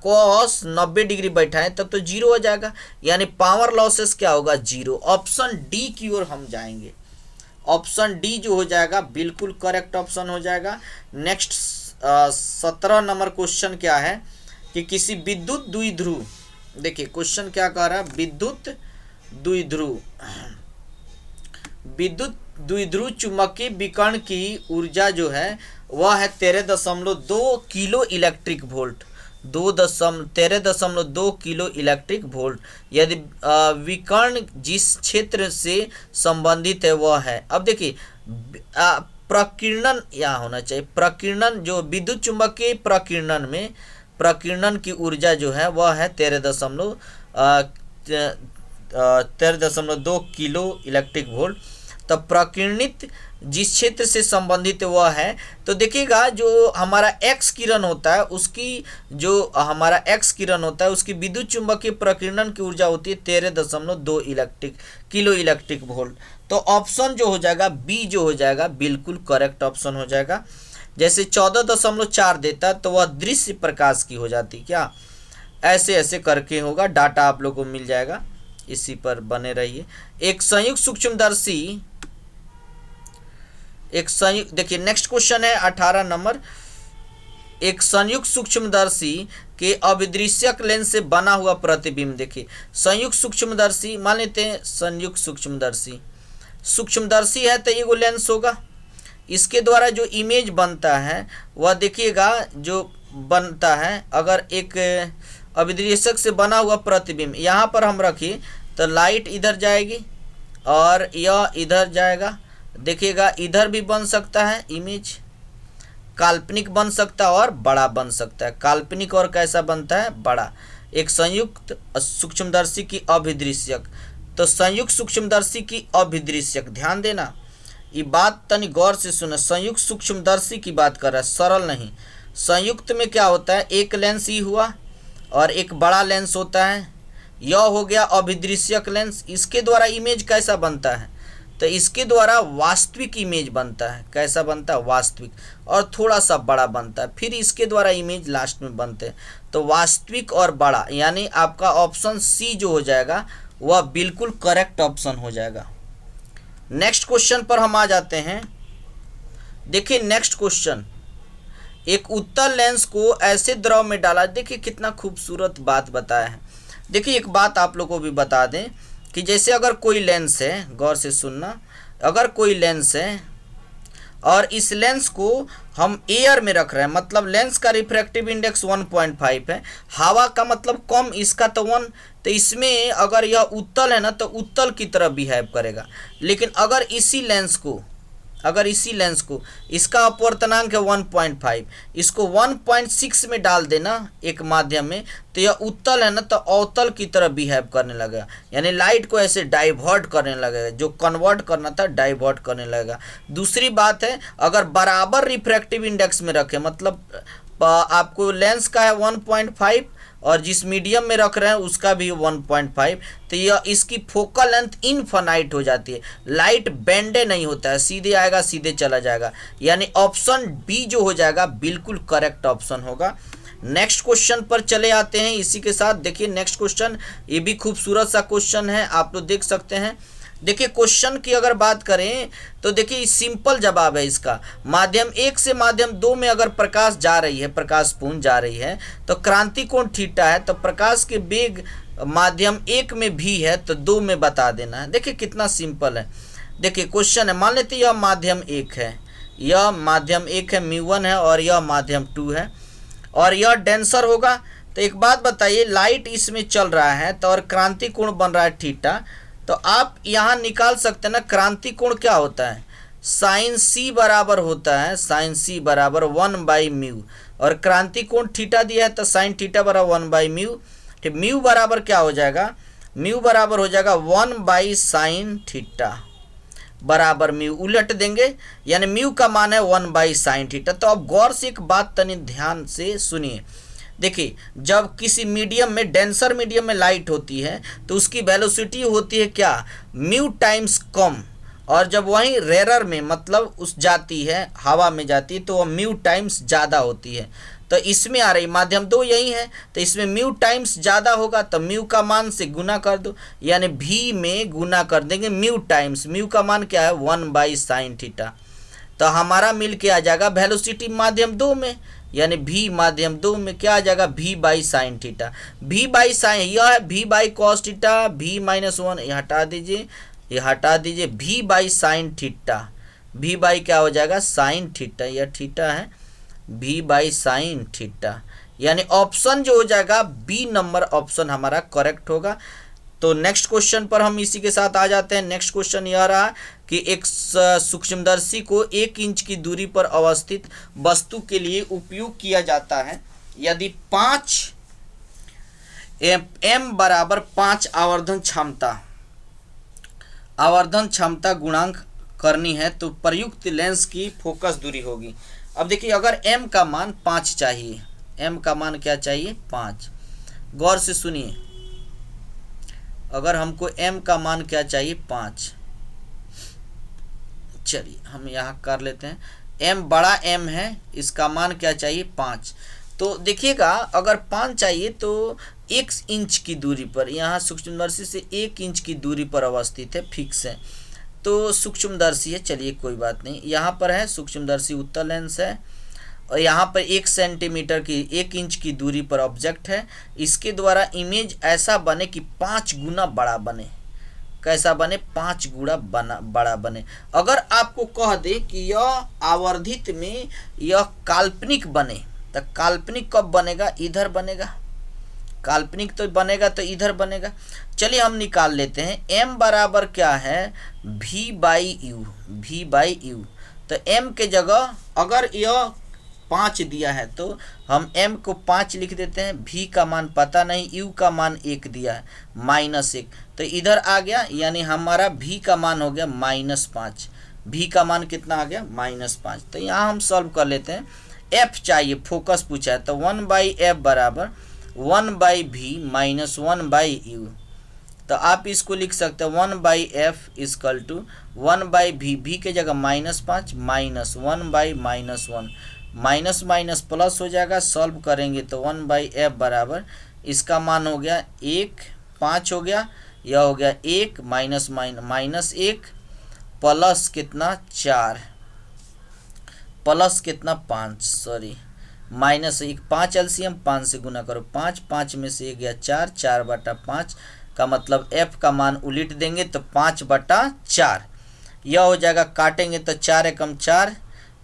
S1: कॉस 90 डिग्री बैठाएं तब तो 0 हो जाएगा, यानी पावर लॉसेस क्या होगा 0। ऑप्शन डी की ओर हम जाएंगे, ऑप्शन डी जो हो जाएगा बिल्कुल करेक्ट ऑप्शन हो जाएगा। नेक्स्ट 17 नंबर क्वेश्चन क्या है कि किसी विद्युत द्विध्रुव, देखिए क्वेश्चन क्या कह रहा है, विद्युत द्विध्रुव चुंबकीय विकर्ण की ऊर्जा जो है वह है 13.2 kilo electric volt, 13.2 kilo electric volt यदि विकर्ण जिस क्षेत्र से संबंधित है वह है। अब देखिए प्रकीर्णन यहाँ होना चाहिए, प्रकीर्णन जो विद्युत चुंबकीय प्रकीर्णन में प्रकीर्णन की ऊर्जा जो है वह है 13.2 13.2 किलो इलेक्ट्रिक वोल्ट। तो प्रकीर्णित जिस क्षेत्र से संबंधित वह है, तो देखिएगा जो हमारा एक्स किरण होता है उसकी उसकी विद्युत चुंबकीय प्रकीर्णन की ऊर्जा होती है 13.2 किलो इलेक्ट्रिक वोल्ट। तो ऑप्शन जो हो जाएगा बी जो हो जाएगा बिल्कुल करेक्ट ऑप्शन हो जाएगा। जैसे 14.4 देता तो वह दृश्य प्रकाश की हो जाती, क्या ऐसे ऐसे करके होगा, डाटा आप लोगों को मिल जाएगा, इसी पर बने रहिए। एक संयुक्त सूक्ष्मदर्शी देखिए नेक्स्ट क्वेश्चन है 18 नंबर। एक संयुक्त सूक्ष्मदर्शी के अभिदृश्यक लेंस से बना हुआ प्रतिबिंब। देखिए संयुक्त सूक्ष्मदर्शी, मान लेते हैं संयुक्त सूक्ष्मदर्शी है तो ये लेंस होगा, इसके द्वारा जो इमेज बनता है वह देखिएगा जो बनता है, अगर एक अभिदृश्यक से बना हुआ प्रतिबिंब यहाँ पर हम रखिए तो लाइट इधर जाएगी और यह इधर जाएगा। देखिएगा इधर भी बन सकता है इमेज, काल्पनिक बन सकता है और बड़ा बन सकता है। काल्पनिक और कैसा बनता है, बड़ा। एक संयुक्त सूक्ष्मदर्शी की अभिदृश्यक, तो संयुक्त सूक्ष्मदर्शी की अभिदृश्यक, ध्यान देना ये बात तनी गौर से सुना। संयुक्त सूक्ष्मदर्शी की बात कर रहा है, सरल नहीं। संयुक्त में क्या होता है, एक लेंस ही हुआ और एक बड़ा लेंस होता है, यह हो गया अभिदृश्यक लेंस। इसके द्वारा इमेज कैसा बनता है, तो इसके द्वारा वास्तविक इमेज बनता है। कैसा बनता है, वास्तविक, और थोड़ा सा बड़ा बनता है, फिर इसके द्वारा इमेज लास्ट में बनते हैं। तो वास्तविक और बड़ा, यानी आपका ऑप्शन सी जो हो जाएगा वह बिल्कुल करेक्ट ऑप्शन हो जाएगा। नेक्स्ट क्वेश्चन पर हम आ जाते हैं। देखिए नेक्स्ट क्वेश्चन, एक उत्तल लेंस को ऐसे द्रव में डाला। देखिए कितना खूबसूरत बात बताया है। देखिए एक बात आप लोगों को भी बता दें कि जैसे अगर कोई लेंस है, गौर से सुनना, अगर कोई लेंस है और इस लेंस को हम एयर में रख रहे हैं, मतलब लेंस का रिफ्रैक्टिव इंडेक्स 1.5 है, हवा का मतलब कम, इसका तो 1, तो इसमें अगर यह उत्तल है ना तो उत्तल की तरह बिहेव करेगा। लेकिन अगर इसी लेंस को इसका अपवर्तनांक है 1.5, इसको 1.6 में डाल देना एक माध्यम में, तो यह उत्तल है ना तो अवतल की तरह बिहेव करने लगेगा, यानी लाइट को ऐसे डाइवर्ट करने लगेगा, जो कन्वर्ट करना था डाइवर्ट करने लगेगा। दूसरी बात है, अगर बराबर रिफ्रैक्टिव इंडेक्स में रखें, मतलब आपको लेंस का है 1.5 और जिस मीडियम में रख रहे हैं उसका भी 1.5, तो यह इसकी फोकल लेंथ इनफाइनाइट हो जाती है, लाइट बेंडे नहीं होता है, सीधे आएगा सीधे चला जाएगा, यानी ऑप्शन बी जो हो जाएगा बिल्कुल करेक्ट ऑप्शन होगा। नेक्स्ट क्वेश्चन पर चले आते हैं इसी के साथ। देखिए नेक्स्ट क्वेश्चन, ये भी खूबसूरत सा क्वेश्चन है, आप लोग देख सकते हैं। देखिए क्वेश्चन की अगर बात करें तो देखिए सिंपल जवाब है इसका। माध्यम 1 से माध्यम 2 में अगर प्रकाश जा रही है, प्रकाश पूंज जा रही है, तो क्रांति कोण थीटा है, तो प्रकाश के वेग माध्यम 1 में भी है तो 2 में बता देना है। देखिए कितना सिंपल है। देखिए क्वेश्चन है, मान लेते यह माध्यम 1 है, यह माध्यम 1 है, μ1 है, और यह माध्यम 2 है, और यह डेंसर होगा। तो एक बात बताइए, लाइट इसमें चल रहा है तो और क्रांति कोण बन रहा है थीटा, तो आप यहाँ निकाल सकते हैं ना, क्रांति कोण क्या होता है, साइन सी बराबर होता है, साइन सी बराबर 1/μ, और क्रांति कोण थीटा दिया है तो साइन थीटा बराबर 1/μ। ठीक, म्यू बराबर क्या हो जाएगा, म्यू बराबर हो जाएगा 1/sin थीटा बराबर म्यू, उलट देंगे, यानी म्यू का मान है 1/sin थीटा। तो अब गौर से एक बात तनी ध्यान से सुनिए। देखिए जब किसी मीडियम में, डेंसर मीडियम में लाइट होती है तो उसकी वेलोसिटी होती है क्या, म्यू टाइम्स कम, और जब वहीं रेरर में मतलब उस जाती है, हवा में जाती है, तो वह म्यू टाइम्स ज़्यादा होती है। तो इसमें आ रही माध्यम 2 यही है, तो इसमें म्यू टाइम्स ज़्यादा होगा, तो म्यू का मान से गुना कर दो, यानी भी में गुना कर देंगे म्यू टाइम्स, म्यू का मान क्या है 1/sin थीटा, तो हमारा मिल के आ जाएगा वेलोसिटी माध्यम 2 में, यानी भी माध्यम 2 में क्या आ जाएगा, v/sin थीटा, v/sin, यह है v/cos थीटा, v-1, ये हटा दीजिए, ये हटा दीजिए, v/sin थीटा, v/ क्या हो जाएगा sin थीटा, यह थीटा है, v/sin थीटा, यानी ऑप्शन जो हो जाएगा बी नंबर ऑप्शन हमारा करेक्ट होगा। तो नेक्स्ट क्वेश्चन पर हम इसी के साथ आ जाते हैं। नेक्स्ट क्वेश्चन यह रहा कि एक सूक्ष्मदर्शी को 1 इंच की दूरी पर अवस्थित वस्तु के लिए उपयोग किया जाता है। यदि 5 एम बराबर 5 आवर्धन क्षमता गुणांक करनी है तो प्रयुक्त लेंस की फोकस दूरी होगी। अब देखिए अगर m का मान 5 चाहिए, m का मान क्या चाहिए 5, गौर से सुनिए, अगर हमको m का मान क्या चाहिए 5, चलिए हम यहाँ कर लेते हैं, m बड़ा m है, इसका मान क्या चाहिए 5। तो देखिएगा अगर 5 चाहिए तो 1 इंच की दूरी पर, यहाँ सूक्ष्मदर्शी से 1 इंच की दूरी पर अवस्थित है, फिक्स है, तो सूक्ष्मदर्शी है, चलिए कोई बात नहीं, यहाँ पर है सूक्ष्मदर्शी उत्तल लेंस है और यहाँ पर 1 सेंटीमीटर की 1 इंच की दूरी पर ऑब्जेक्ट है। इसके द्वारा इमेज ऐसा बने कि 5 गुना बड़ा बने। कैसा बने? 5 गुना बड़ा बने। अगर आपको कह दे कि यह आवर्धित में यह काल्पनिक बने, तो काल्पनिक कब बनेगा? इधर बनेगा। काल्पनिक तो बनेगा तो इधर बनेगा। चलिए हम निकाल लेते हैं, m बराबर क्या है v बाई यू। तो m के जगह अगर यह 5 दिया है तो हम m को 5 लिख देते हैं, v का मान पता नहीं, u का मान 1 दिया है, -1, तो इधर आ गया, यानी हमारा v का मान हो गया -5। v का मान कितना आ गया? -5। तो यहाँ हम सॉल्व कर लेते हैं। f चाहिए, फोकस पूछा है, तो 1/f बराबर 1/v माइनस 1/u। तो आप इसको लिख सकते हैं 1/f equal to 1/v, v के जगह -5 माइनस 1/-1, माइनस माइनस प्लस हो जाएगा, सॉल्व करेंगे तो 1/f बराबर इसका मान हो गया 1, 5 हो गया, यह हो गया 1 माइनस 1 प्लस कितना 4 प्लस कितना 5, सॉरी -1, 5 एलसीएम 5 से गुना करो, 5 में से 1 गया 4, 4/5 का मतलब f का मान उलट देंगे तो 5/4 यह हो जाएगा। काटेंगे तो 4 एकम 4,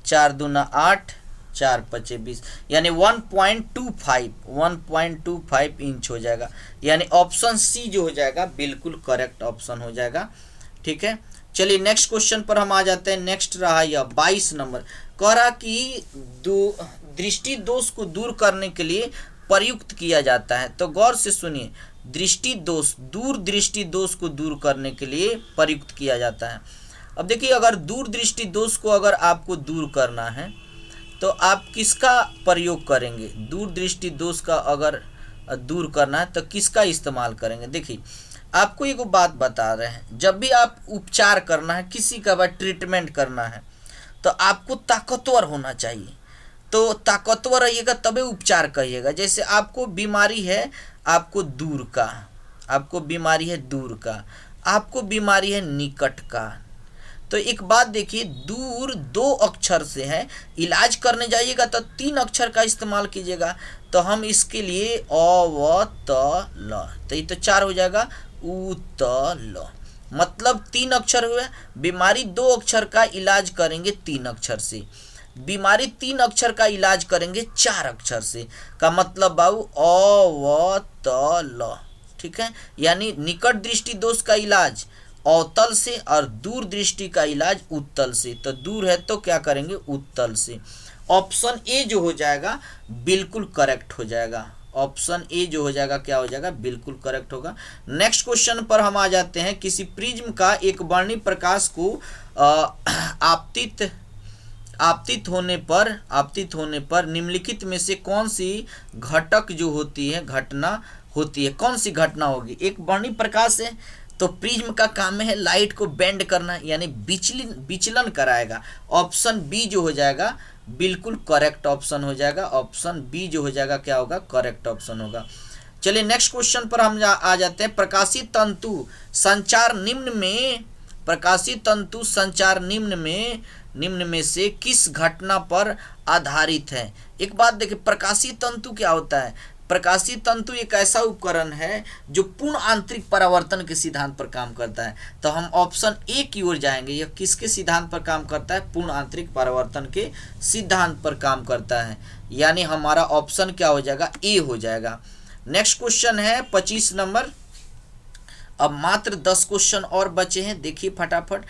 S1: 4 दूना 8, 4 पचे 20, यानी 1.25 इंच हो जाएगा। यानी ऑप्शन सी जो हो जाएगा बिल्कुल करेक्ट ऑप्शन हो जाएगा। ठीक है, चलिए नेक्स्ट क्वेश्चन पर हम आ जाते हैं। नेक्स्ट रहा यह 22 नंबर, कह रहा कि दृष्टि दोष को दूर करने के लिए प्रयुक्त किया जाता है। तो गौर से सुनिए, दूर दृष्टि दोष को दूर करने के लिए प्रयुक्त किया जाता है। अब देखिए अगर दूर दृष्टि दोष को अगर आपको दूर करना है तो आप किसका प्रयोग करेंगे? दूर दृष्टि दोष का अगर दूर करना है तो किसका इस्तेमाल करेंगे? देखिए आपको एक बात बता रहे हैं, जब भी आप उपचार करना है, किसी का बाद ट्रीटमेंट करना है, तो आपको ताकतवर होना चाहिए। तो ताकतवर रहिएगा तबे उपचार करिएगा। जैसे आपको बीमारी है, आपको बीमारी है दूर का, आपको बीमारी है निकट का। तो एक बात देखिए, दूर 2 अक्षर से है, इलाज करने जाइएगा तो 3 अक्षर का इस्तेमाल कीजिएगा। तो हम इसके लिए अ व त ल, तो ये तो 4 हो जाएगा, उ त ल, मतलब 3 अक्षर हुए। बीमारी 2 अक्षर का इलाज करेंगे 3 अक्षर से, बीमारी 3 अक्षर का इलाज करेंगे 4 अक्षर से, का मतलब बाबू अ व त ल। ठीक है, यानी निकट दृष्टि दोष का इलाज अवतल से और दूर दृष्टि का इलाज उत्तल से। तो दूर है तो क्या करेंगे? उत्तल से। ऑप्शन ए जो हो जाएगा बिल्कुल करेक्ट हो जाएगा। ऑप्शन ए जो हो जाएगा क्या हो जाएगा? बिल्कुल करेक्ट होगा। नेक्स्ट क्वेश्चन पर हम आ जाते हैं। किसी प्रिज्म का एक वर्णी प्रकाश को आपतित होने पर निम्नलिखित में से कौन सी घटक जो होती है घटना होती है? कौन सी घटना होगी? एक वर्णी प्रकाश है तो प्रिज्म का काम है लाइट को बेंड करना, यानी विचलन कराएगा। ऑप्शन बी जो हो जाएगा बिल्कुल करेक्ट ऑप्शन हो जाएगा। ऑप्शन बी जो हो जाएगा क्या होगा? करेक्ट ऑप्शन होगा। चलिए नेक्स्ट क्वेश्चन पर हम आ जाते हैं। प्रकाशित तंतु संचार निम्न में से किस घटना पर आधारित है? एक बात देखिए, प्रकाशित तंतु क्या होता है? प्रकाशित तंतु एक ऐसा उपकरण है जो पूर्ण आंतरिक परावर्तन के सिद्धांत पर काम करता है। तो हम ऑप्शन ए की ओर जाएंगे। यह किसके सिद्धांत पर काम करता है? पूर्ण आंतरिक परावर्तन के सिद्धांत पर काम करता है, यानी हमारा ऑप्शन क्या हो जाएगा? ए हो जाएगा। नेक्स्ट क्वेश्चन है 25 नंबर। अब मात्र 10 क्वेश्चन और बचे हैं, देखिए फटाफट।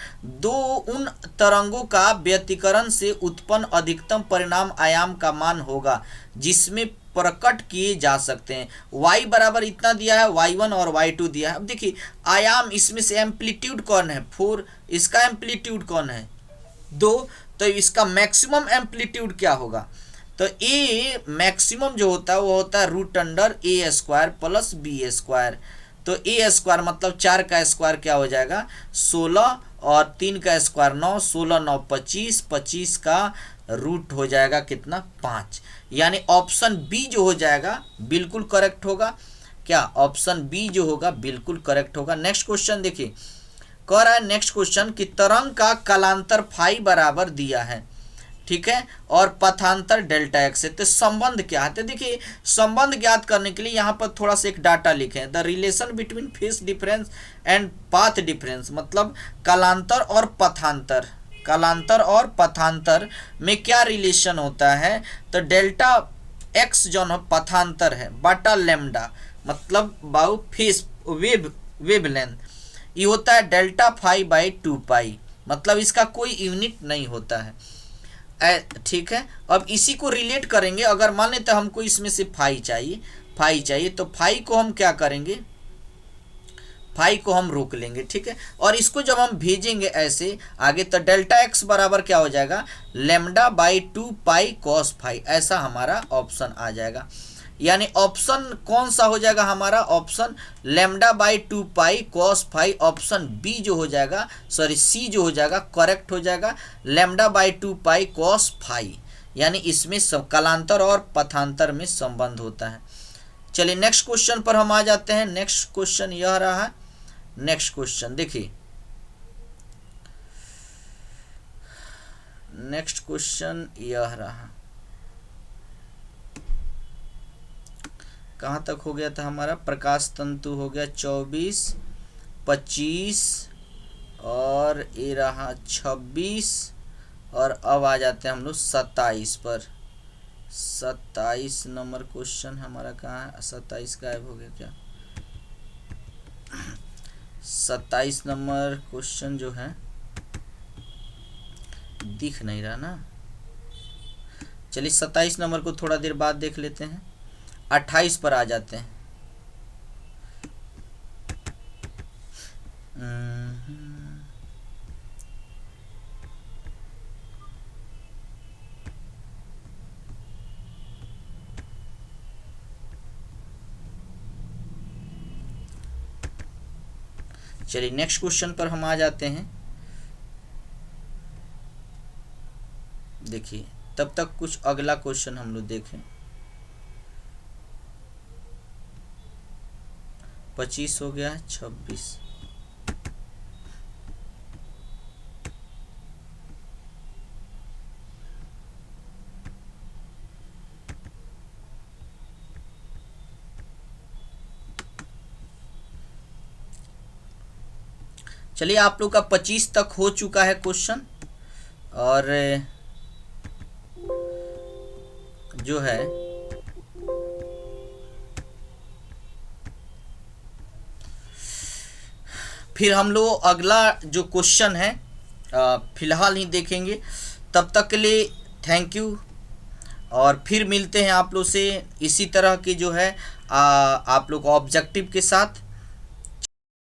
S1: उन तरंगों का व्यतिकरण से उत्पन्न अधिकतम परिणाम आयाम का मान होगा जिसमें प्रकट किए जा सकते हैं। y बराबर इतना दिया है, y1 और y2 दिया है। अब देखिए आयाम, इसमें से एम्पलीट्यूड कौन है 4, इसका एम्पलीट्यूड कौन है 2, तो इसका मैक्सिमम एम्पलीट्यूड क्या होगा, तो ए मैक्सिमम जो होता है वो होता है √a² प्लस b²। तो a² मतलब 4 का स्क्वायर क्या हो जाएगा 16 और 3 का स्क्वायर 9, 16 9 25, 25 का रूट हो जाएगा कितना 5। यानी ऑप्शन बी जो हो जाएगा बिल्कुल करेक्ट होगा। क्या ऑप्शन बी जो होगा बिल्कुल करेक्ट होगा। नेक्स्ट क्वेश्चन देखिए, कह रहा है नेक्स्ट क्वेश्चन कि तरंग का कालांतर फाई बराबर दिया है, ठीक है, और पथांतर डेल्टा एक्स है, तो संबंध क्या है। तो देखिए संबंध ज्ञात करने के लिए यहाँ पर थोड़ा सा एक डाटा लिखे, the relation between phase difference and path difference, मतलब कालांतर और पथांतर, कालांतर और पथांतर में क्या रिलेशन होता है। तो डेल्टा एक्स जो है पथांतर है बटा लेमडा, मतलब बाउ फेस वेब लेंथ, ये होता है डेल्टा फाई बाई 2 पाई, मतलब इसका कोई यूनिट नहीं होता है, ठीक है। अब इसी को रिलेट करेंगे, अगर मान लेते तो हमको इसमें से फाई चाहिए, तो फाई को हम क्या करेंगे, फाई को हम रोक लेंगे, ठीक है। और इसको जब हम भेजेंगे ऐसे आगे, तो डेल्टा एक्स बराबर क्या हो जाएगा lambda by 2 pi cos phi, ऐसा हमारा ऑप्शन आ जाएगा। यानी ऑप्शन कौन सा हो जाएगा हमारा, option lambda by 2 pi cos phi, option B जो हो जाएगा, सॉरी सी जो हो जाएगा करेक्ट हो जाएगा, lambda by 2 pi cos phi. यानी इसमें कालांतर और पथांतर में संबंध होता है। चलिए नेक्स्ट क्वेश्चन पर हम आ जाते हैं। नेक्स्ट क्वेश्चन यह रहा है, नेक्स्ट क्वेश्चन देखिए, नेक्स्ट क्वेश्चन यह रहा, कहाँ तक हो गया था हमारा, प्रकाश तंतु हो गया 24, 25 और ये रहा 26, और अब आ जाते हैं हम लोग 27 पर। 27 नंबर क्वेश्चन हमारा कहाँ है, 27 गायब हो गया क्या, 27 नंबर क्वेश्चन जो है दिख नहीं रहा ना। चलिए 27 नंबर को थोड़ा देर बाद देख लेते हैं। 28 पर आ जाते हैं। चलिए नेक्स्ट क्वेश्चन पर हम आ जाते हैं। देखिए तब तक कुछ अगला क्वेश्चन हम लोग देखें। 25 हो गया, 26, चलिए आप लोग का 25 तक हो चुका है क्वेश्चन, और जो है फिर हम लोग अगला जो क्वेश्चन है फिलहाल ही देखेंगे। तब तक के लिए थैंक यू, और फिर मिलते हैं आप लोग से इसी तरह की जो है आप लोग ऑब्जेक्टिव के साथ।